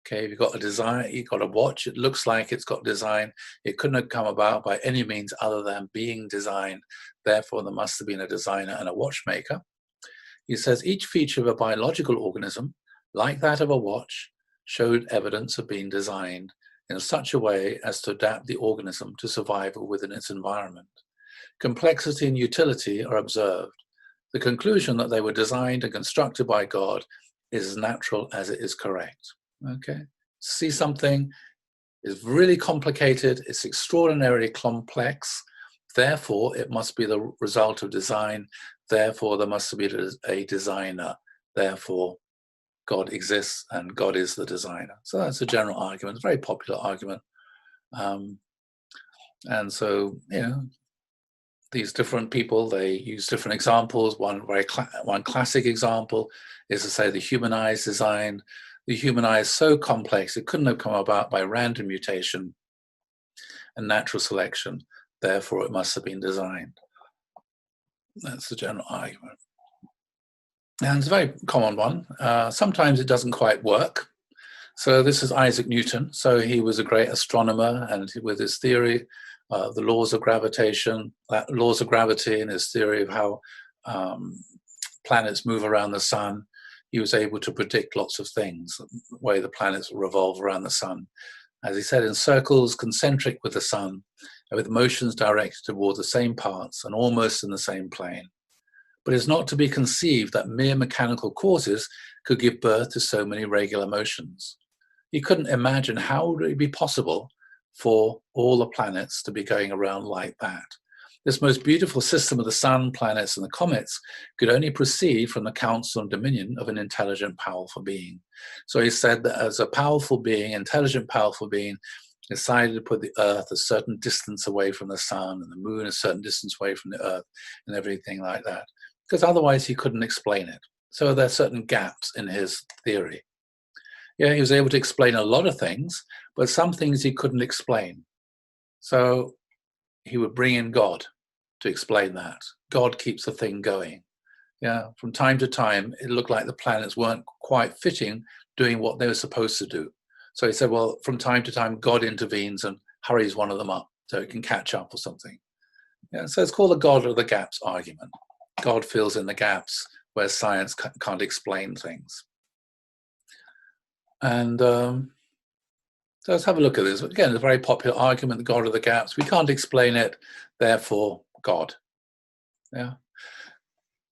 Okay, you've got a design, you've got a watch, it looks like it's got design. It couldn't have come about by any means other than being designed. Therefore, there must have been a designer and a watchmaker. He says each feature of a biological organism, like that of a watch, showed evidence of being designed in such a way as to adapt the organism to survival within its environment. Complexity and utility are observed. The conclusion that they were designed and constructed by God is as natural as it is correct. Okay, see something is really complicated, it's extraordinarily complex, therefore it must be the result of design, therefore there must be a designer, therefore God exists and God is the designer. So that's a general argument, a very popular argument. And so, these different people, they use different examples. One classic example is to say the human eye is designed. The human eye is so complex, it couldn't have come about by random mutation and natural selection. Therefore, it must have been designed. That's the general argument. And it's a very common one. Sometimes it doesn't quite work. So this is Isaac Newton. So he was a great astronomer, and with his theory, the laws of gravitation, laws of gravity, and his theory of how planets move around the sun, he was able to predict lots of things, the way the planets revolve around the sun. As he said, in circles concentric with the sun, and with motions directed toward the same parts and almost in the same plane. But it's not to be conceived that mere mechanical causes could give birth to so many regular motions. He couldn't imagine how would it be possible for all the planets to be going around like that. This most beautiful system of the sun, planets, and the comets could only proceed from the counsel and dominion of an intelligent, powerful being. So he said that as a powerful being, intelligent, powerful being, decided to put the Earth a certain distance away from the sun and the moon a certain distance away from the Earth and everything like that, because otherwise he couldn't explain it. So there are certain gaps in his theory. Yeah, he was able to explain a lot of things, but some things he couldn't explain. So he would bring in God to explain that. God keeps the thing going. Yeah, from time to time, it looked like the planets weren't quite fitting, doing what they were supposed to do. So he said, well, from time to time, God intervenes and hurries one of them up so it can catch up or something. Yeah, so it's called the God of the gaps argument. God fills in the gaps where science can't explain things. And so let's have a look at this. Again, it's a very popular argument, the God of the gaps. We can't explain it, therefore God. Yeah.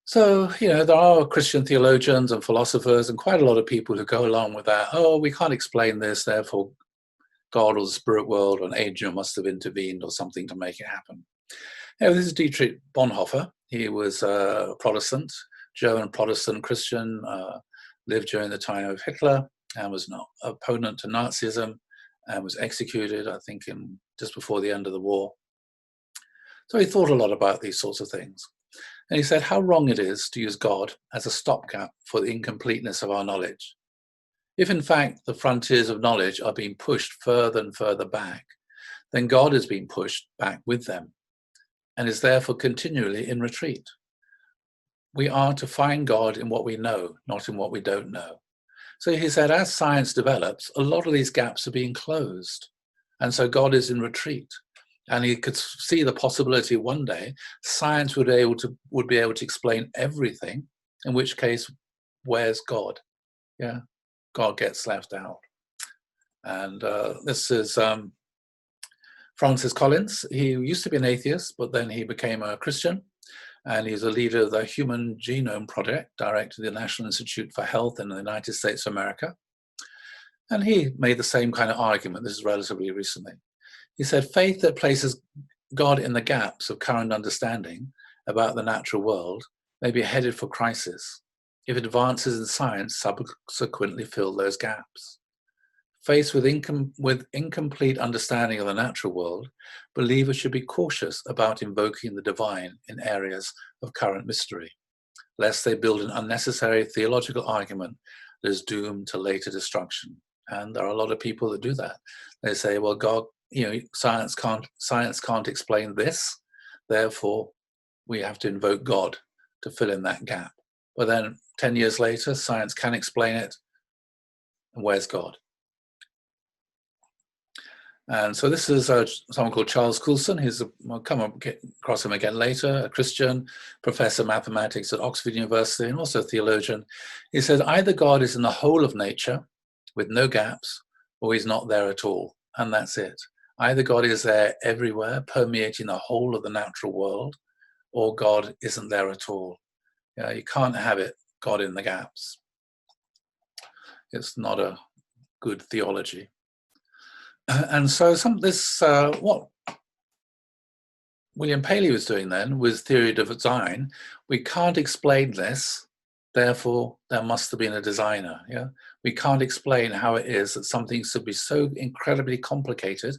So, there are Christian theologians and philosophers and quite a lot of people who go along with that. Oh, we can't explain this, therefore God or the spirit world or an angel must have intervened or something to make it happen. This is Dietrich Bonhoeffer. He was a Protestant, German Protestant Christian, lived during the time of Hitler and was an opponent to Nazism and was executed, I think, just before the end of the war. So he thought a lot about these sorts of things. And he said how wrong it is to use God as a stopgap for the incompleteness of our knowledge. If in fact the frontiers of knowledge are being pushed further and further back, then God is being pushed back with them and is therefore continually in retreat. We are to find God in what we know, not in what we don't know. So he said, as science develops, a lot of these gaps are being closed. And so God is in retreat. And he could see the possibility one day science would be able to explain everything, in which case, where's God? Yeah, God gets left out. And this is Francis Collins. He used to be an atheist, but then he became a Christian. And he's a leader of the Human Genome Project, director of the National Institute for Health in the United States of America. And he made the same kind of argument. This is relatively recently. He said, faith that places God in the gaps of current understanding about the natural world may be headed for crisis if advances in science subsequently fill those gaps. Faced with incomplete understanding of the natural world, believers should be cautious about invoking the divine in areas of current mystery, lest they build an unnecessary theological argument that is doomed to later destruction. And there are a lot of people that do that. They say, well, God, science can't explain this, therefore we have to invoke God to fill in that gap. But then 10 years later, science can explain it, and where's God? And so this is someone called Charles Coulson. I'll come across him again later, a Christian, professor of mathematics at Oxford University, and also a theologian. He said, either God is in the whole of nature with no gaps, or he's not there at all, and that's it. Either God is there everywhere, permeating the whole of the natural world, or God isn't there at all. You can't have it, God in the gaps. It's not a good theology. And so what William Paley was doing then with theory of design, we can't explain this, therefore there must have been a designer. Yeah, we can't explain how it is that something should be so incredibly complicated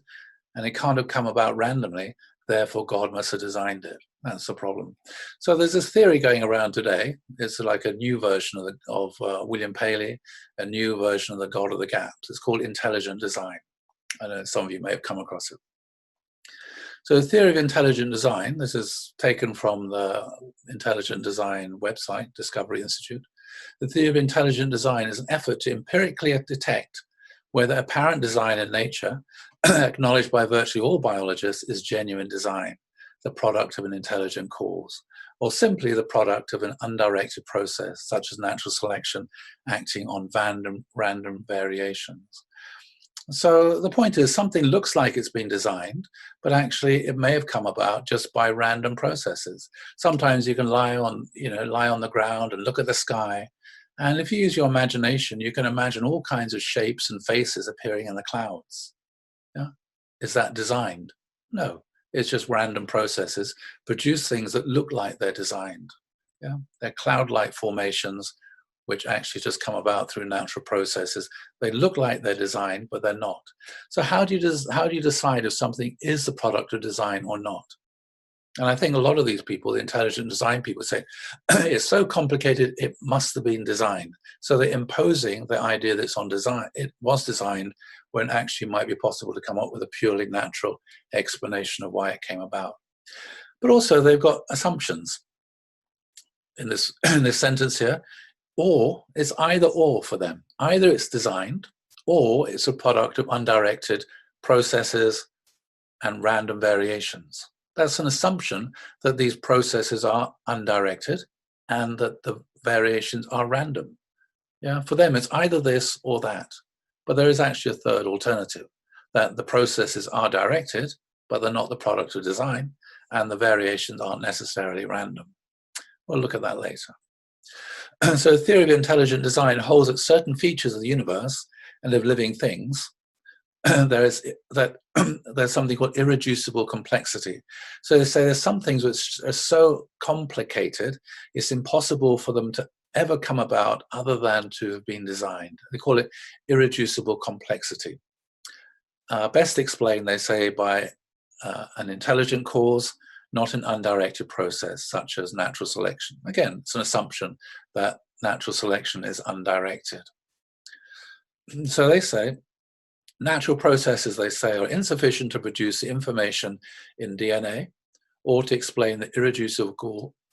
and it can't have come about randomly, therefore God must have designed it. That's the problem. So there's this theory going around today. It's like a new version of William Paley, a new version of the God of the Gaps. It's called intelligent design. I know some of you may have come across it. So the theory of intelligent design, this is taken from the Intelligent Design website, Discovery Institute. The theory of intelligent design is an effort to empirically detect whether apparent design in nature, acknowledged by virtually all biologists, is genuine design, the product of an intelligent cause, or simply the product of an undirected process, such as natural selection acting on random variations. So the point is, something looks like it's been designed, but actually it may have come about just by random processes. Sometimes you can lie on the ground and look at the sky, and if you use your imagination, you can imagine all kinds of shapes and faces appearing in the clouds. Yeah? Is that designed? No, it's just random processes produce things that look like they're designed. Yeah? They're cloud-like formations which actually just come about through natural processes. They look like they're designed, but they're not. So how do you decide if something is the product of design or not? And I think a lot of these people, the intelligent design people, say, it's so complicated, it must have been designed. So they're imposing the idea that it was designed, when actually it might be possible to come up with a purely natural explanation of why it came about. But also they've got assumptions in this sentence here. Or it's either or for them. Either it's designed, or it's a product of undirected processes and random variations. That's an assumption that these processes are undirected and that the variations are random. Yeah, for them it's either this or that. But there is actually a third alternative, that the processes are directed, but they're not the product of design, and the variations aren't necessarily random. We'll look at that later. So the theory of intelligent design holds that certain features of the universe and of living things, there's something called irreducible complexity. So they say there's some things which are so complicated, it's impossible for them to ever come about other than to have been designed. They call it irreducible complexity. Best explained, they say, by an intelligent cause, not an undirected process, such as natural selection. Again, it's an assumption that natural selection is undirected. So they say, natural processes, they say, are insufficient to produce the information in DNA or to explain the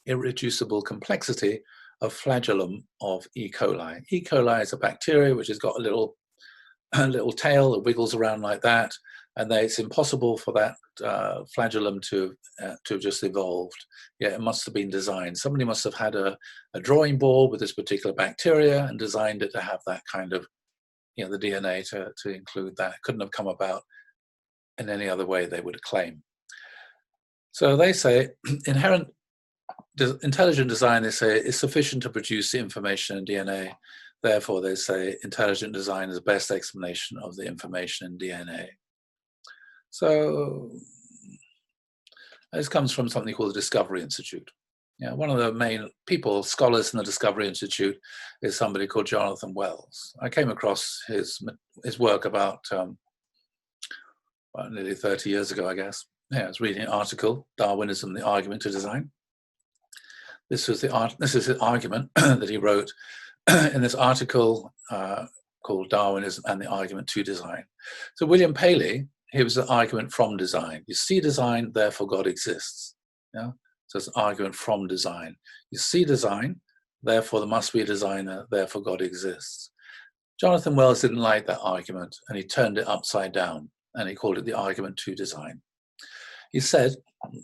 irreducible complexity of flagellum of E. coli. E. coli is a bacteria which has got a little tail that wiggles around like that, and it's impossible for that flagellum to have just evolved. Yeah, it must have been designed. Somebody must have had a drawing board with this particular bacteria and designed it to have that kind of, the DNA to include that. It couldn't have come about in any other way, they would claim. So they say intelligent design, they say, is sufficient to produce the information in DNA. Therefore, they say intelligent design is the best explanation of the information in DNA. So this comes from something called the Discovery Institute. One of the main scholars in the Discovery Institute is somebody called Jonathan Wells. I came across his work about nearly 30 years ago, I guess. I was reading an article, Darwinism, the Argument to Design. This is the argument that he wrote in this article called Darwinism and the Argument to Design. So William Paley, he was the argument from design. You see design, therefore God exists. So it's an argument from design. You see design, therefore there must be a designer, therefore God exists. Jonathan Wells didn't like that argument, and he turned it upside down, and he called it the argument to design. He said,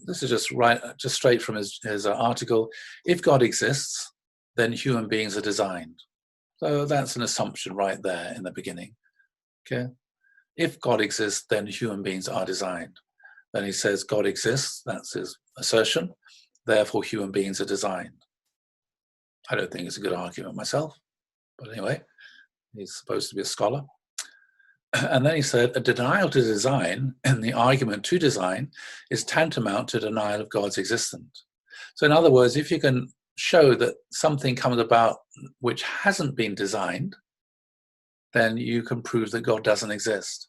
this is just straight from his article, if God exists, then human beings are designed. So that's an assumption right there in the beginning. Okay. If God exists, then human beings are designed. Then he says God exists, that's his assertion, therefore human beings are designed. I don't think it's a good argument myself, but anyway, he's supposed to be a scholar. And then he said, a denial to design and the argument to design is tantamount to denial of God's existence. So in other words, if you can show that something comes about which hasn't been designed, then you can prove that God doesn't exist.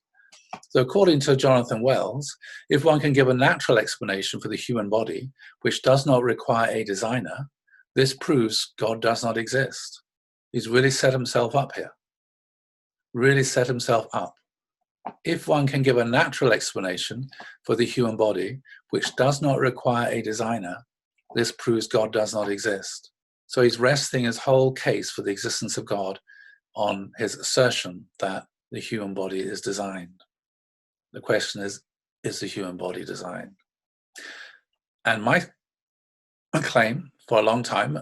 So according to Jonathan Wells, if one can give a natural explanation for the human body which does not require a designer, this proves God does not exist. He's really set himself up here. Really set himself up. If one can give a natural explanation for the human body which does not require a designer, this proves God does not exist. So he's resting his whole case for the existence of God on his assertion that the human body is designed. The question is the human body designed? And my claim for a long time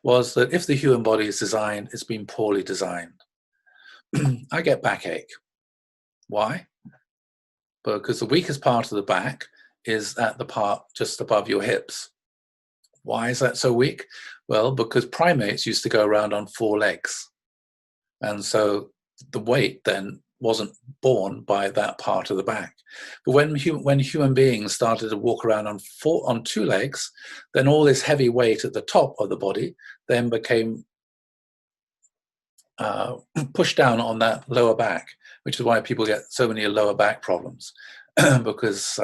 was that if the human body is designed, it's been poorly designed. I get backache. Why? Because the weakest part of the back is at the part just above your hips. Why is that so weak? Well, because primates used to go around on 4 legs. And so the weight then wasn't borne by that part of the back. But when human beings started to walk around on 2 legs, then all this heavy weight at the top of the body then became pushed down on that lower back, which is why people get so many lower back problems, because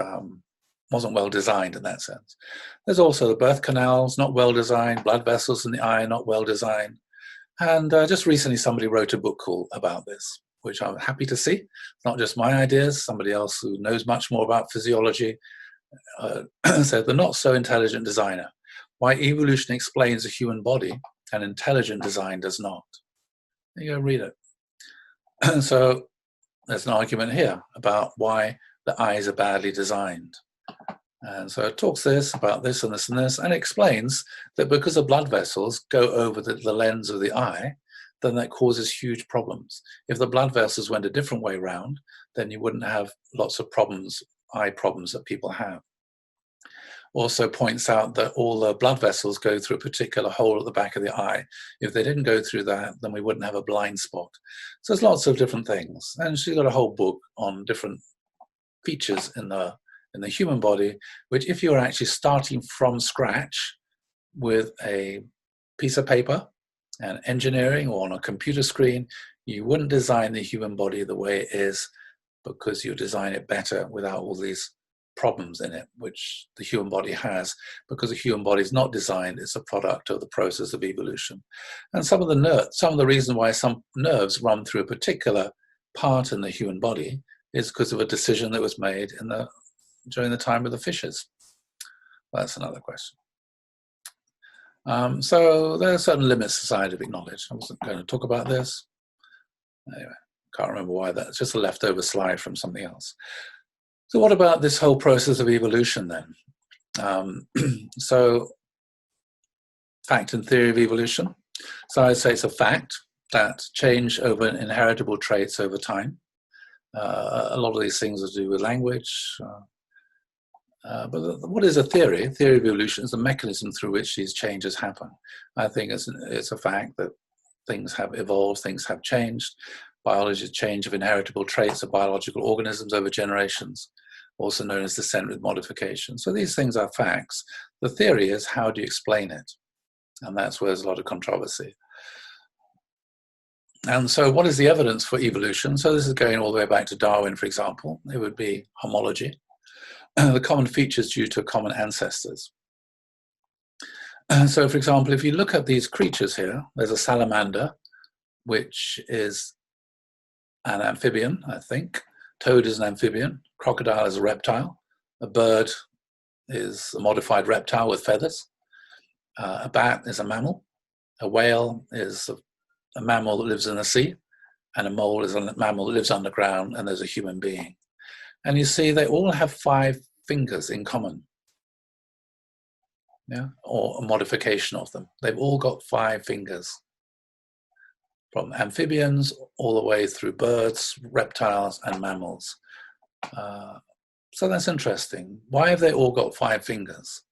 wasn't well designed in that sense. There's also the birth canals, not well designed, blood vessels in the eye, not well designed. And just recently somebody wrote a book about this, which I'm happy to see. It's not just my ideas, somebody else who knows much more about physiology said, the not so intelligent designer, why evolution explains the human body and intelligent design does not. You go read it. So there's an argument here about why the eyes are badly designed. And so it talks about this and this and this, and explains that because the blood vessels go over the lens of the eye, then that causes huge problems. If the blood vessels went a different way round, then you wouldn't have lots of problems, eye problems that people have. also points out that all the blood vessels go through a particular hole at the back of the eye. If they didn't go through that, then we wouldn't have a blind spot. So there's lots of different things. And she's got a whole book on different features in the human body, which if you were actually starting from scratch with a piece of paper and engineering or on a computer screen, you wouldn't design the human body the way it is, because you design it better without all these problems in it, which the human body has, because the human body is not designed, it's a product of the process of evolution. And some of the reason why some nerves run through a particular part in the human body is because of a decision that was made during the time of the fishes. Well, that's another question. So there are certain limits society have acknowledged. I wasn't going to talk about this. Anyway, can't remember why. That's just a leftover slide from something else. So what about this whole process of evolution then? So fact and theory of evolution. So I'd say it's a fact that change over inheritable traits over time. A lot of these things are to do with language. But what is a theory? Theory of evolution is the mechanism through which these changes happen. I think it's a fact that things have evolved, things have changed. Biology is change of inheritable traits of biological organisms over generations, also known as descent with modification. So these things are facts. The theory is, how do you explain it? And that's where there's a lot of controversy. And so what is the evidence for evolution? So this is going all the way back to Darwin, for example. It would be homology, the common features due to common ancestors. So for example, if you look at these creatures here, there's a salamander, which is an amphibian, I think. Toad is an amphibian. Crocodile is a reptile. A bird is a modified reptile with feathers. A bat is a mammal. A whale is a mammal that lives in the sea. And a mole is a mammal that lives underground, and there's a human being. And you see they all have 5 fingers in common. Yeah, or a modification of them. They've all got 5 fingers. From amphibians all the way through birds, reptiles, and mammals. So that's interesting. Why have they all got 5 fingers?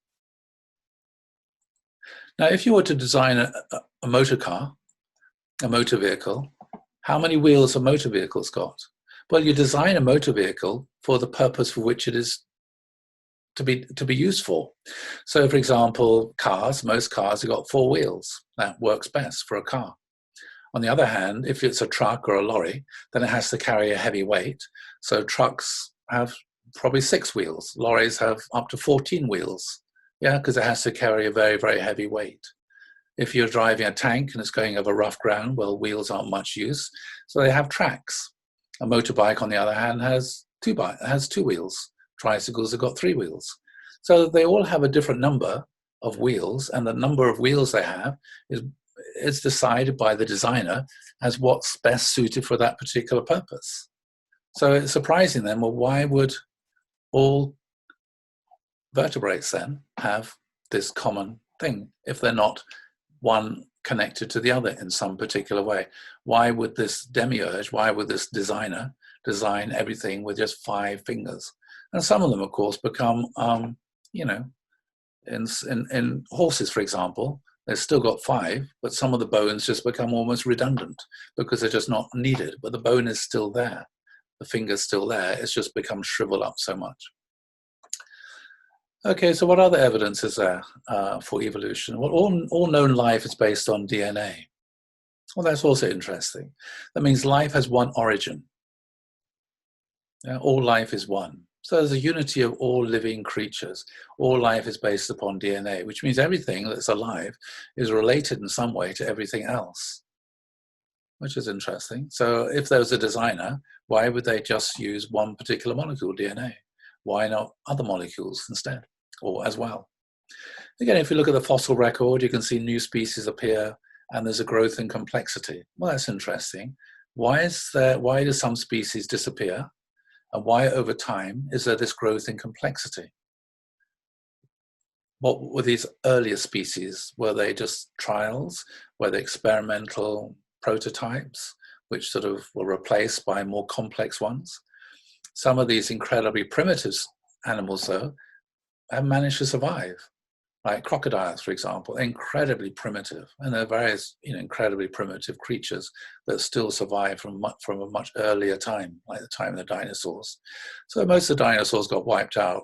Now, if you were to design a motor car, a motor vehicle, how many wheels have motor vehicles got? Well, you design a motor vehicle for the purpose for which it is to be used for. So, for example, most cars have got 4 wheels. That works best for a car. On the other hand, if it's a truck or a lorry, then it has to carry a heavy weight. So trucks have probably 6 wheels. Lorries have up to 14 wheels. Yeah, because it has to carry a very, very heavy weight. If you're driving a tank and it's going over rough ground, well, wheels aren't much use. So they have tracks. A motorbike, on the other hand, has 2 wheels. Tricycles have got 3 wheels. So they all have a different number of wheels, and the number of wheels they have is decided by the designer as what's best suited for that particular purpose. So it's surprising then, well, why would all vertebrates then have this common thing if they're not one connected to the other in some particular way? Why would this demiurge, why would this designer design everything with just 5 fingers? And some of them, of course, become, in horses, for example, they've still got 5, but some of the bones just become almost redundant because they're just not needed. But the bone is still there. The finger's still there. It's just become shriveled up so much. Okay, so what other evidence is there for evolution? Well, all known life is based on DNA. Well, that's also interesting. That means life has one origin. Yeah, all life is one. So there's a unity of all living creatures. All life is based upon DNA, which means everything that's alive is related in some way to everything else, which is interesting. So if there was a designer, why would they just use one particular molecule, DNA? Why not other molecules instead, or as well? Again, if you look at the fossil record, you can see new species appear, and there's a growth in complexity. Well, that's interesting. Why do some species disappear? And why over time is there this growth in complexity? What were these earlier species? Were they just trials? Were they experimental prototypes, which sort of were replaced by more complex ones? Some of these incredibly primitive animals, though, have managed to survive. Like crocodiles, for example, incredibly primitive, and there are various, incredibly primitive creatures that still survive from a much earlier time, like the time of the dinosaurs. So most of the dinosaurs got wiped out,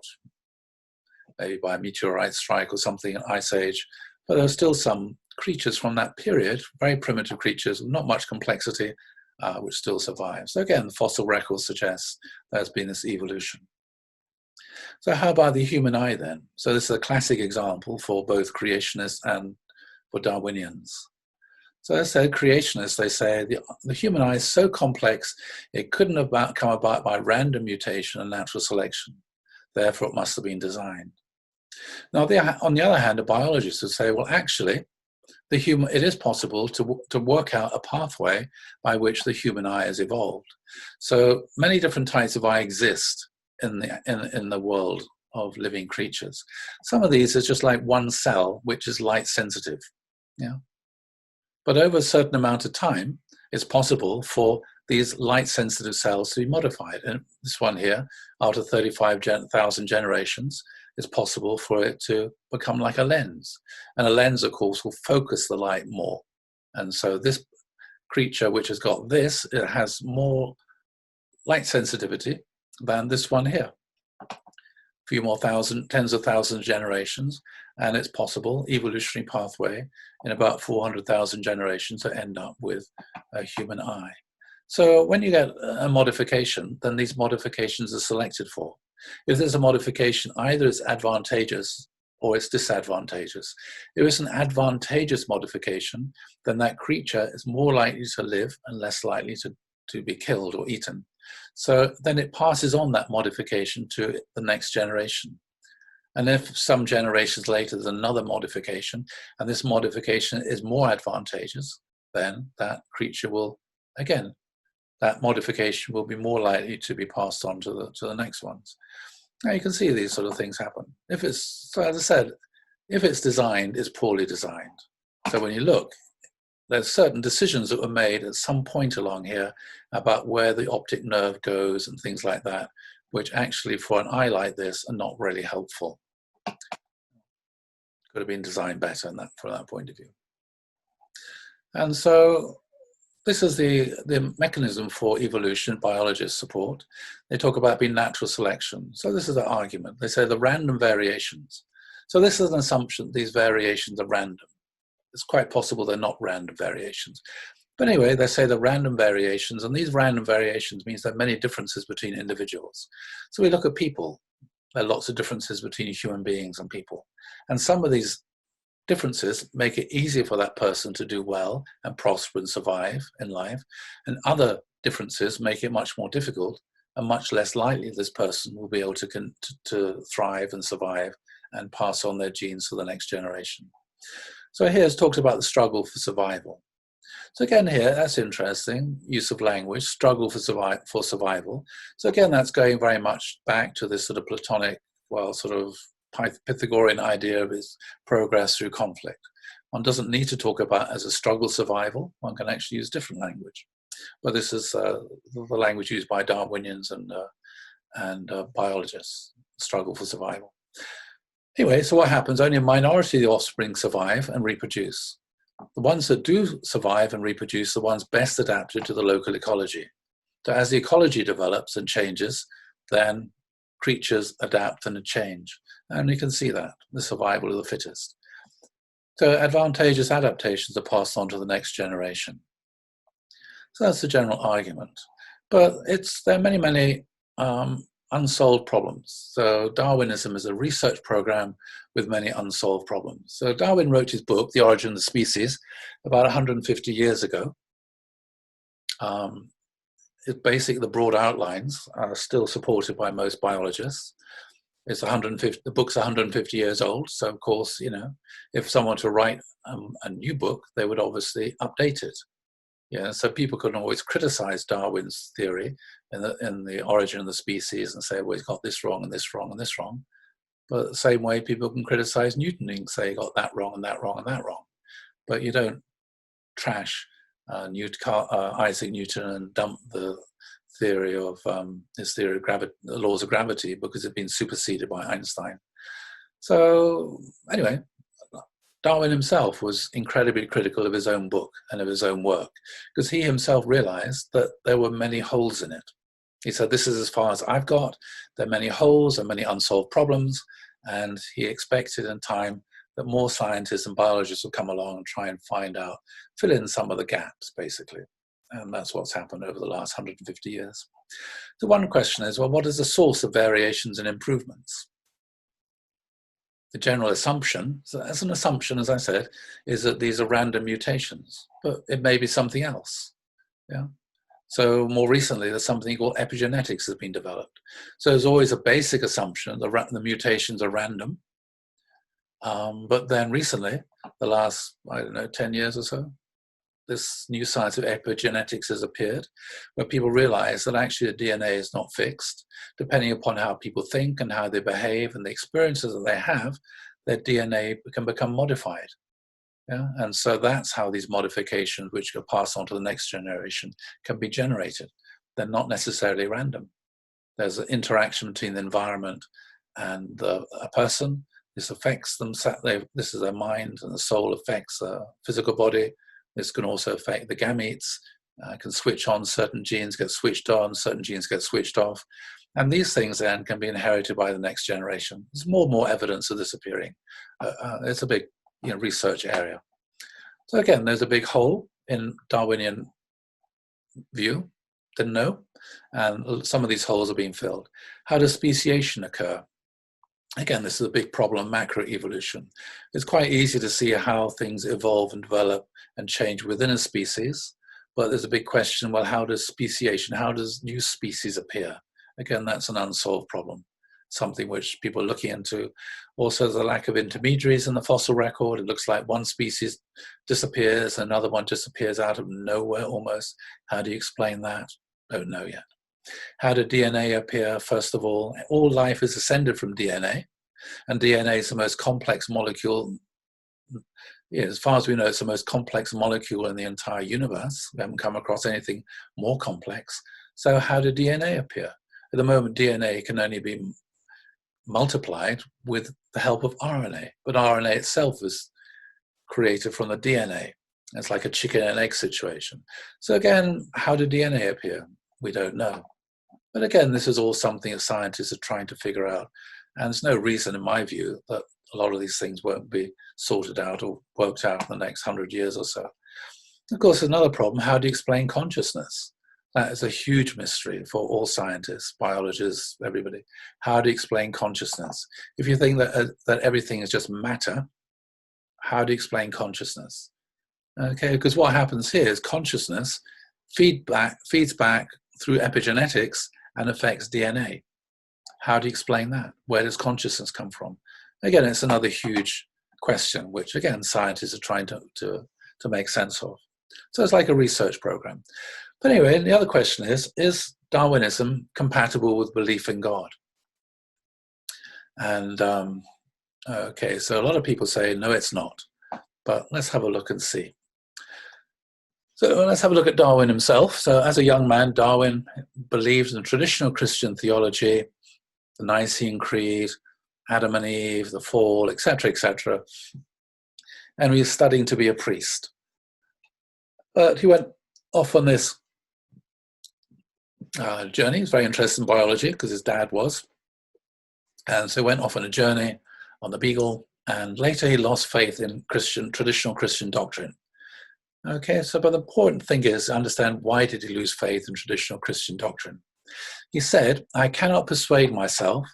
maybe by a meteorite strike or something, an ice age, but there are still some creatures from that period, very primitive creatures, not much complexity, which still survive. So again, the fossil records suggest there's been this evolution. So how about the human eye then? So this is a classic example for both creationists and for Darwinians. So as I said, creationists, they say the human eye is so complex, it couldn't have come about by random mutation and natural selection. Therefore, it must have been designed. Now, on the other hand, a biologist would say, well, actually, it is possible to work out a pathway by which the human eye has evolved. So many different types of eye exist in the world of living creatures. Some of these is just like one cell, which is light sensitive. Yeah. But over a certain amount of time, it's possible for these light sensitive cells to be modified. And this one here, after 35,000 generations, it's possible for it to become like a lens. And a lens, of course, will focus the light more. And so this creature, which has got this, it has more light sensitivity than this one here. A few more tens of thousands of generations, and it's possible, evolutionary pathway, in about 400,000 generations to end up with a human eye. So when you get a modification, then these modifications are selected for. If there's a modification, either it's advantageous or it's disadvantageous. If it's an advantageous modification, then that creature is more likely to live and less likely to be killed or eaten. So then it passes on that modification to the next generation. And if some generations later there's another modification, and this modification is more advantageous, then that creature will, again, that modification will be more likely to be passed on to the next ones. Now you can see these sort of things happen. So as I said, if it's designed, it's poorly designed. So when you look, there's certain decisions that were made at some point along here about where the optic nerve goes and things like that, which actually for an eye like this are not really helpful. Could have been designed better from that point of view. And so this is the mechanism for evolution biologists support. They talk about being natural selection. So this is the argument. They say the random variations. So this is an assumption these variations are random. It's quite possible they're not random variations. But anyway, they say the random variations, and these random variations means there are many differences between individuals. So we look at people. There are lots of differences between human beings and people. And some of these differences make it easier for that person to do well and prosper and survive in life. And other differences make it much more difficult and much less likely this person will be able to thrive and survive and pass on their genes to the next generation. So here it's talked about the struggle for survival. So again here, that's interesting, use of language, struggle for survival. So again, that's going very much back to this sort of Platonic, well, sort of Pythagorean idea of its progress through conflict. One doesn't need to talk about as a struggle survival, one can actually use different language. But this is the language used by Darwinians and biologists, struggle for survival. Anyway, so what happens? Only a minority of the offspring survive and reproduce. The ones that do survive and reproduce are the ones best adapted to the local ecology. So as the ecology develops and changes, then creatures adapt and change. And you can see that, the survival of the fittest. So advantageous adaptations are passed on to the next generation. So that's the general argument. But there are many, many unsolved problems. So Darwinism is a research program with many unsolved problems. So Darwin wrote his book, The Origin of the Species, about 150 years ago. Basically, the broad outlines are still supported by most biologists. The book's 150 years old, so of course, if someone were to write a new book, they would obviously update it. Yeah, so people can always criticize Darwin's theory in the origin of the species and say, well, he's got this wrong and this wrong and this wrong. But the same way people can criticize Newton and say he got that wrong and that wrong and that wrong. But you don't trash Isaac Newton and dump the theory of his theory of the laws of gravity because it's been superseded by Einstein. So anyway, Darwin himself was incredibly critical of his own book and of his own work, because he himself realized that there were many holes in it. He said, this is as far as I've got. There are many holes and many unsolved problems. And he expected in time that more scientists and biologists would come along and try and fill in some of the gaps, basically. And that's what's happened over the last 150 years. The one question is, well, what is the source of variations and improvements? The general assumption, so as an assumption, as I said, is that these are random mutations, but it may be something else. Yeah. So more recently, there's something called epigenetics has been developed. So there's always a basic assumption that the mutations are random. But then recently, the last, 10 years or so, this new science of epigenetics has appeared, where people realize that actually the DNA is not fixed. Depending upon how people think and how they behave and the experiences that they have, their DNA can become modified. Yeah? And so that's how these modifications, which are passed on to the next generation, can be generated. They're not necessarily random. There's an interaction between the environment and a person. This affects them. This is their mind, and the soul affects the physical body. This can also affect the gametes, can switch on, certain genes get switched on, certain genes get switched off. And these things then can be inherited by the next generation. There's more and more evidence of this appearing. It's a big research area. So again, there's a big hole in Darwinian view, didn't know, and some of these holes are being filled. How does speciation occur? Again, this is a big problem, macroevolution. It's quite easy to see how things evolve and develop and change within a species, but there's a big question, well, how does speciation, how does new species appear? Again, that's an unsolved problem, something which people are looking into. Also, the lack of intermediaries in the fossil record. It looks like one species disappears, another one disappears out of nowhere almost. How do you explain that? Don't know yet. How did DNA appear? First of all life is descended from DNA, and DNA is the most complex molecule. As far as we know, it's the most complex molecule in the entire universe. We haven't come across anything more complex. So how did DNA appear? At the moment, DNA can only be multiplied with the help of RNA, but RNA itself is created from the DNA. It's like a chicken and egg situation. So again, how did DNA appear? We don't know. But again, this is all something that scientists are trying to figure out. And there's no reason, in my view, that a lot of these things won't be sorted out or worked out in the next 100 years or so. Of course, another problem, how do you explain consciousness? That is a huge mystery for all scientists, biologists, everybody. How do you explain consciousness? If you think that everything is just matter, how do you explain consciousness? Okay, because what happens here is consciousness feeds back through epigenetics and affects DNA. How do you explain that? Where does consciousness come from? Again, it's another huge question, which again, scientists are trying to make sense of. So it's like a research program. But anyway, the other question is Darwinism compatible with belief in God? And okay, so a lot of people say, no, it's not. But let's have a look and see. So let's have a look at Darwin himself. So as a young man, Darwin believed in traditional Christian theology, the Nicene Creed, Adam and Eve, the fall, etc., etc. And he was studying to be a priest. But he went off on this journey. He was very interested in biology because his dad was. And so he went off on a journey on the Beagle, and later he lost faith in traditional Christian doctrine. Okay, so but the important thing is to understand, why did he lose faith in traditional Christian doctrine? He said, I cannot persuade myself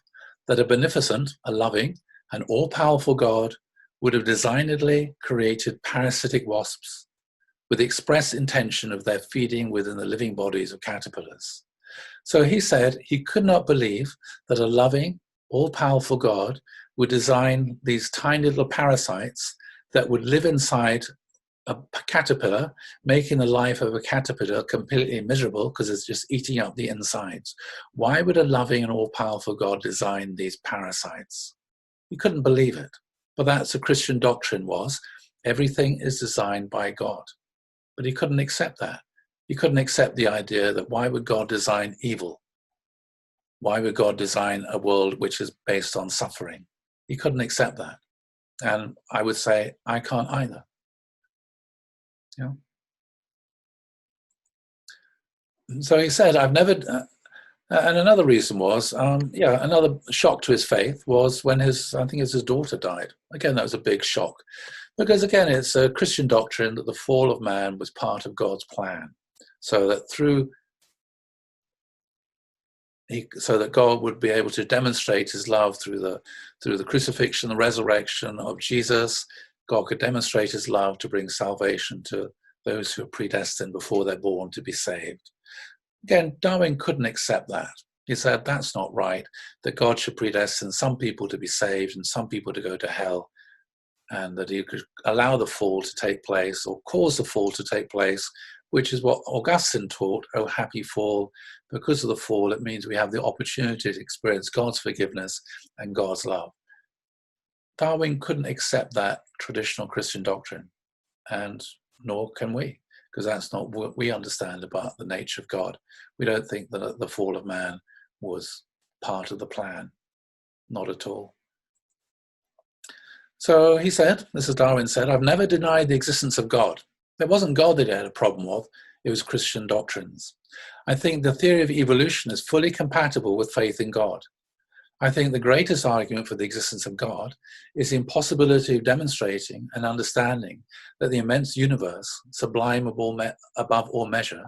that a beneficent, a loving, and all-powerful God would have designedly created parasitic wasps with the express intention of their feeding within the living bodies of caterpillars. So he said he could not believe that a loving, all-powerful God would design these tiny little parasites that would live inside a caterpillar, making the life of a caterpillar completely miserable because it's just eating up the insides. Why would a loving and all-powerful God design these parasites? He couldn't believe it. But that's a Christian doctrine was, everything is designed by God. But he couldn't accept that. He couldn't accept the idea that why would God design evil? Why would God design a world which is based on suffering? He couldn't accept that. And I would say, I can't either. You know? So he said, I've never, and another reason was, another shock to his faith was when his daughter died. Again, that was a big shock. Because again, it's a Christian doctrine that the fall of man was part of God's plan. So that God would be able to demonstrate his love through the crucifixion, the resurrection of Jesus. God could demonstrate his love to bring salvation to those who are predestined before they're born to be saved. Again, Darwin couldn't accept that. He said that's not right, that God should predestine some people to be saved and some people to go to hell, and that he could allow the fall to take place or cause the fall to take place, which is what Augustine taught, oh happy fall. Because of the fall, it means we have the opportunity to experience God's forgiveness and God's love. Darwin couldn't accept that traditional Christian doctrine, and nor can we, because that's not what we understand about the nature of God. We don't think that the fall of man was part of the plan, not at all. So he said, this is Darwin said, I've never denied the existence of God. It wasn't God that he had a problem with, it was Christian doctrines. I think the theory of evolution is fully compatible with faith in God. I think the greatest argument for the existence of God is the impossibility of demonstrating and understanding that the immense universe, sublime above all measure,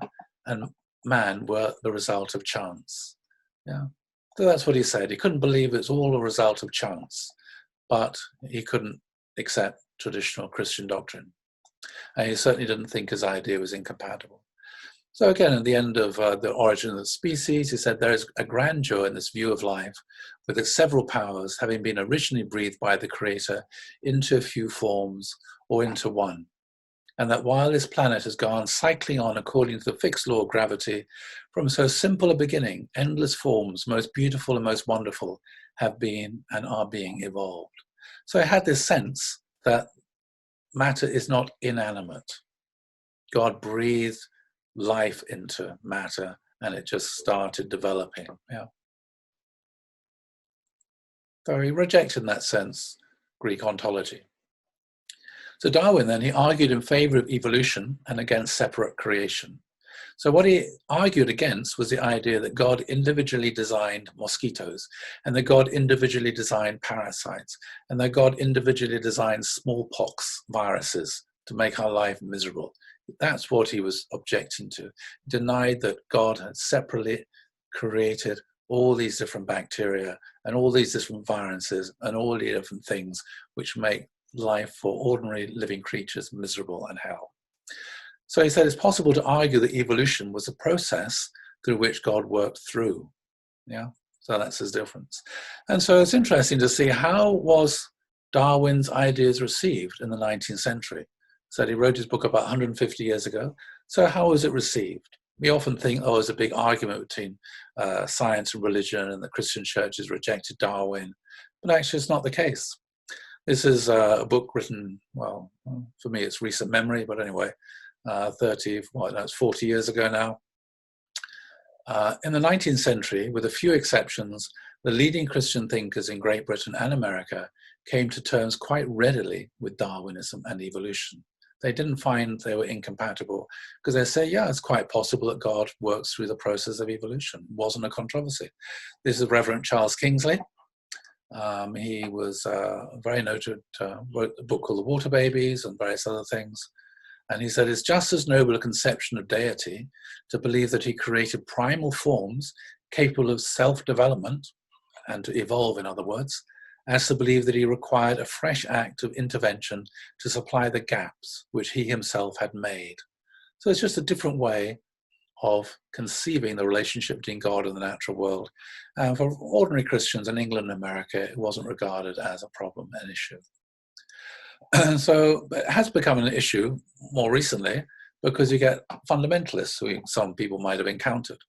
and man were the result of chance. Yeah, so that's what he said. He couldn't believe it's all a result of chance, but he couldn't accept traditional Christian doctrine. And he certainly didn't think his idea was incompatible. So again, at the end of The Origin of the Species, he said there is a grandeur in this view of life, with its several powers having been originally breathed by the Creator into a few forms or into one. And that while this planet has gone cycling on according to the fixed law of gravity, from so simple a beginning, endless forms, most beautiful and most wonderful, have been and are being evolved. So I had this sense that matter is not inanimate. God breathed life into matter and it just started developing. Yeah. So he rejected in that sense Greek ontology. So Darwin then, he argued in favor of evolution and against separate creation. So what he argued against was the idea that God individually designed mosquitoes, and that God individually designed parasites, and that God individually designed smallpox viruses to make our life miserable. That's what he was objecting to. He denied that God had separately created all these different bacteria and all these different viruses and all the different things which make life for ordinary living creatures miserable and hell. So he said it's possible to argue that evolution was a process through which God worked through. Yeah, so that's his difference. And so it's interesting to see how was Darwin's ideas received in the 19th century. So he wrote his book about 150 years ago. So how was it received? We often think, oh, there's a big argument between science and religion, and the Christian churches rejected Darwin. But actually, it's not the case. This is a book written, well, for me, it's recent memory, but anyway, 40 years ago now. In the 19th century, with a few exceptions, the leading Christian thinkers in Great Britain and America came to terms quite readily with Darwinism and evolution. They didn't find they were incompatible, because they say, yeah, it's quite possible that God works through the process of evolution. It wasn't a controversy. This is Reverend Charles Kingsley. He was very noted, wrote a book called The Water Babies and various other things. And he said, it's just as noble a conception of deity to believe that he created primal forms capable of self-development, and to evolve, in other words, as to believe that he required a fresh act of intervention to supply the gaps which he himself had made. So it's just a different way of conceiving the relationship between God and the natural world. And for ordinary Christians in England and America, it wasn't regarded as a problem, an issue. So it has become an issue more recently because you get fundamentalists who some people might have encountered.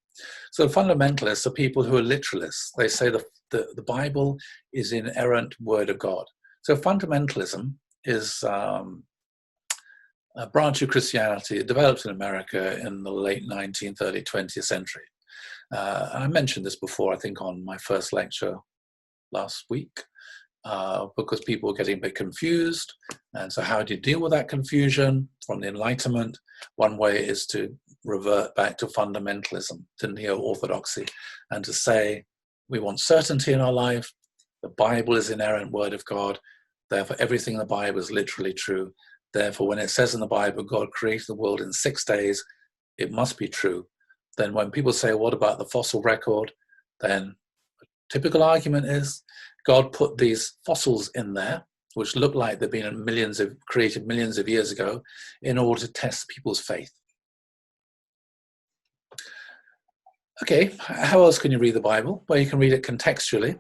So fundamentalists are people who are literalists. They say the Bible is the inerrant word of God. So fundamentalism is a branch of Christianity. It developed in America in the late 19th, early 20th century. I mentioned this before, I think, on my first lecture last week. because people were getting a bit confused. And so how do you deal with that confusion from the Enlightenment? One way is to revert back to fundamentalism, to neo-orthodoxy, and to say we want certainty in our life. The Bible is the inerrant word of God. Therefore, everything in the Bible is literally true. Therefore, when it says in the Bible, God created the world in 6 days, it must be true. Then when people say, what about the fossil record? Then a typical argument is God put these fossils in there, which look like they've been created millions of years ago, in order to test people's faith. Okay, how else can you read the Bible? Well, you can read it contextually,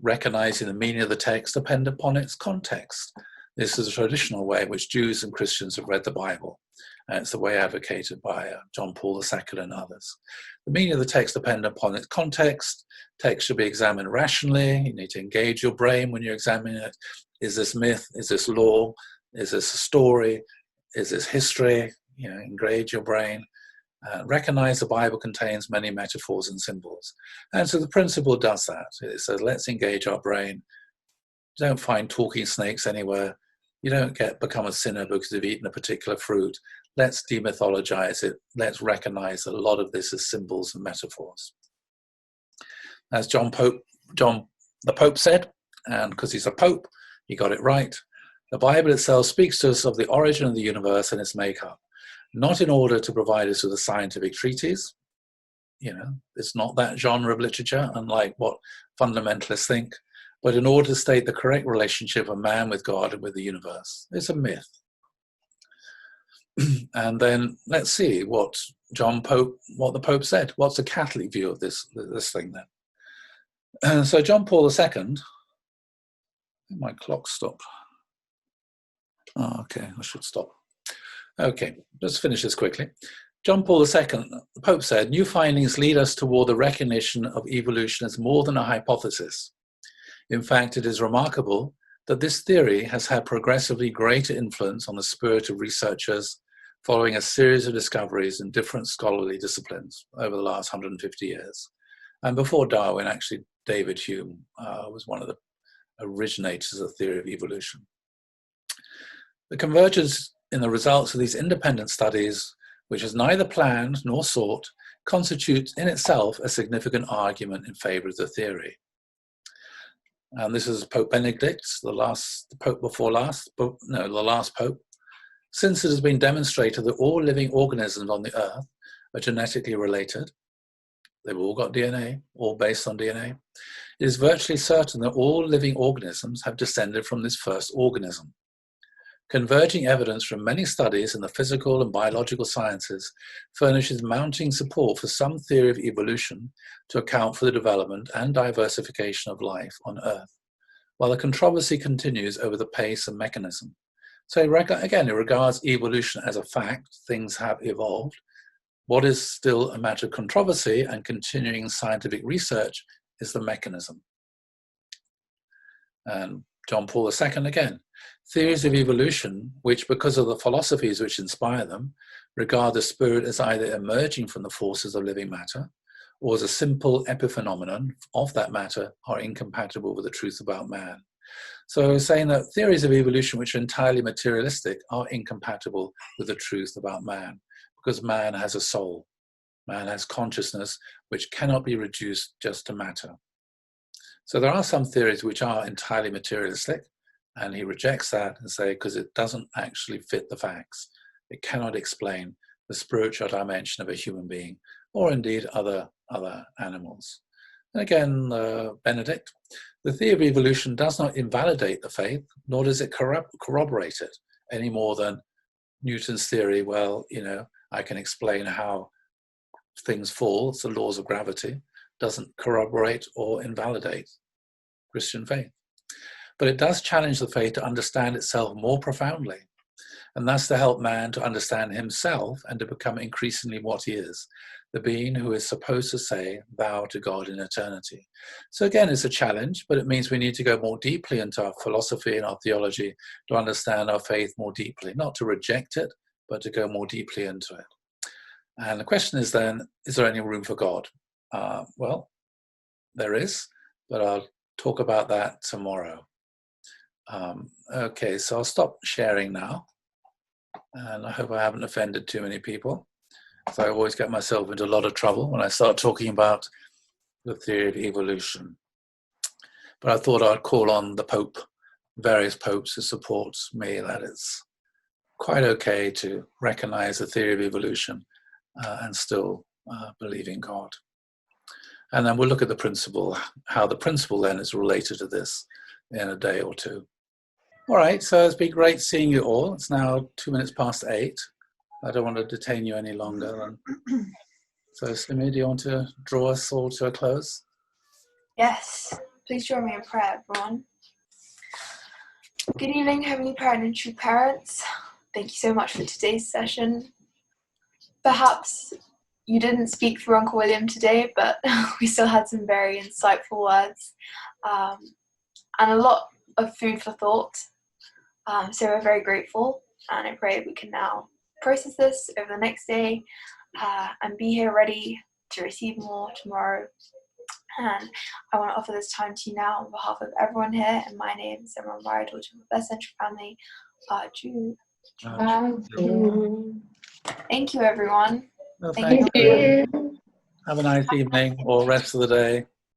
recognizing the meaning of the text dependent upon its context. This is a traditional way in which Jews and Christians have read the Bible. And it's the way advocated by John Paul II and others. The meaning of the text dependent upon its context. Text should be examined rationally. You need to engage your brain when you're examining it. Is this myth? Is this law? Is this a story? Is this history? Engage your brain. Recognize the Bible contains many metaphors and symbols. And so the principle does that. It says, let's engage our brain. Don't find talking snakes anywhere. You don't become a sinner because you've eaten a particular fruit. Let's demythologize it. Let's recognize that a lot of this is symbols and metaphors. As the Pope said, and because he's a Pope, he got it right, the Bible itself speaks to us of the origin of the universe and its makeup, not in order to provide us with a scientific treatise. It's not that genre of literature, unlike what fundamentalists think, but in order to state the correct relationship of man with God and with the universe. It's a myth. And then let's see what the Pope said. What's the Catholic view of this thing then? So John Paul II, my clock stopped. Oh, okay, I should stop. Okay, let's finish this quickly. John Paul II, the Pope said, new findings lead us toward the recognition of evolution as more than a hypothesis. In fact, it is remarkable that this theory has had progressively greater influence on the spirit of researchers following a series of discoveries in different scholarly disciplines over the last 150 years. And before Darwin, actually, David Hume was one of the originators of the theory of evolution. The convergence in the results of these independent studies, which is neither planned nor sought, constitutes in itself a significant argument in favor of the theory. And this is Pope Benedict, the last Pope. Since it has been demonstrated that all living organisms on the earth are genetically related, they've all got DNA, all based on DNA, it is virtually certain that all living organisms have descended from this first organism. Converging evidence from many studies in the physical and biological sciences furnishes mounting support for some theory of evolution to account for the development and diversification of life on Earth, while the controversy continues over the pace and mechanism. So again, it regards evolution as a fact, things have evolved. What is still a matter of controversy and continuing scientific research is the mechanism. And John Paul II again, theories of evolution, which because of the philosophies which inspire them, regard the spirit as either emerging from the forces of living matter or as a simple epiphenomenon of that matter, are incompatible with the truth about man. So saying that theories of evolution which are entirely materialistic are incompatible with the truth about man, because man has a soul. Man has consciousness which cannot be reduced just to matter. So there are some theories which are entirely materialistic, and he rejects that and say because it doesn't actually fit the facts. It cannot explain the spiritual dimension of a human being, or indeed other animals. And again, Benedict, the theory of evolution does not invalidate the faith, nor does it corroborate it, any more than Newton's theory, well, I can explain how things fall, it's the laws of gravity, doesn't corroborate or invalidate Christian faith. But it does challenge the faith to understand itself more profoundly, and thus to help man to understand himself and to become increasingly what he is, the being who is supposed to say thou to God in eternity. So again, it's a challenge, but it means we need to go more deeply into our philosophy and our theology to understand our faith more deeply, not to reject it, but to go more deeply into it. And the question is then, is there any room for God? Well, there is, but I'll talk about that tomorrow. Okay, so I'll stop sharing now. And I hope I haven't offended too many people. So I always get myself into a lot of trouble when I start talking about the theory of evolution. But I thought I'd call on the Pope, various popes, to support me that it's quite okay to recognize the theory of evolution and still believe in God. And then we'll look at the principle, how the principle then is related to this in a day or two. All right, so it's been great seeing you all. It's now 8:02. I don't want to detain you any longer. So, Simi, do you want to draw us all to a close? Yes, please join me in prayer, everyone. Good evening, Heavenly Parent and True Parents. Thank you so much for today's session. Perhaps you didn't speak through Uncle William today, but we still had some very insightful words and a lot of food for thought. So we're very grateful, and I pray we can now process this over the next day and be here ready to receive more tomorrow. And I want to offer this time to you now on behalf of everyone here. And my name is Emma Murray, daughter of the Best Central Family. Thank you, everyone. Well, thank you. Have a nice evening or rest of the day.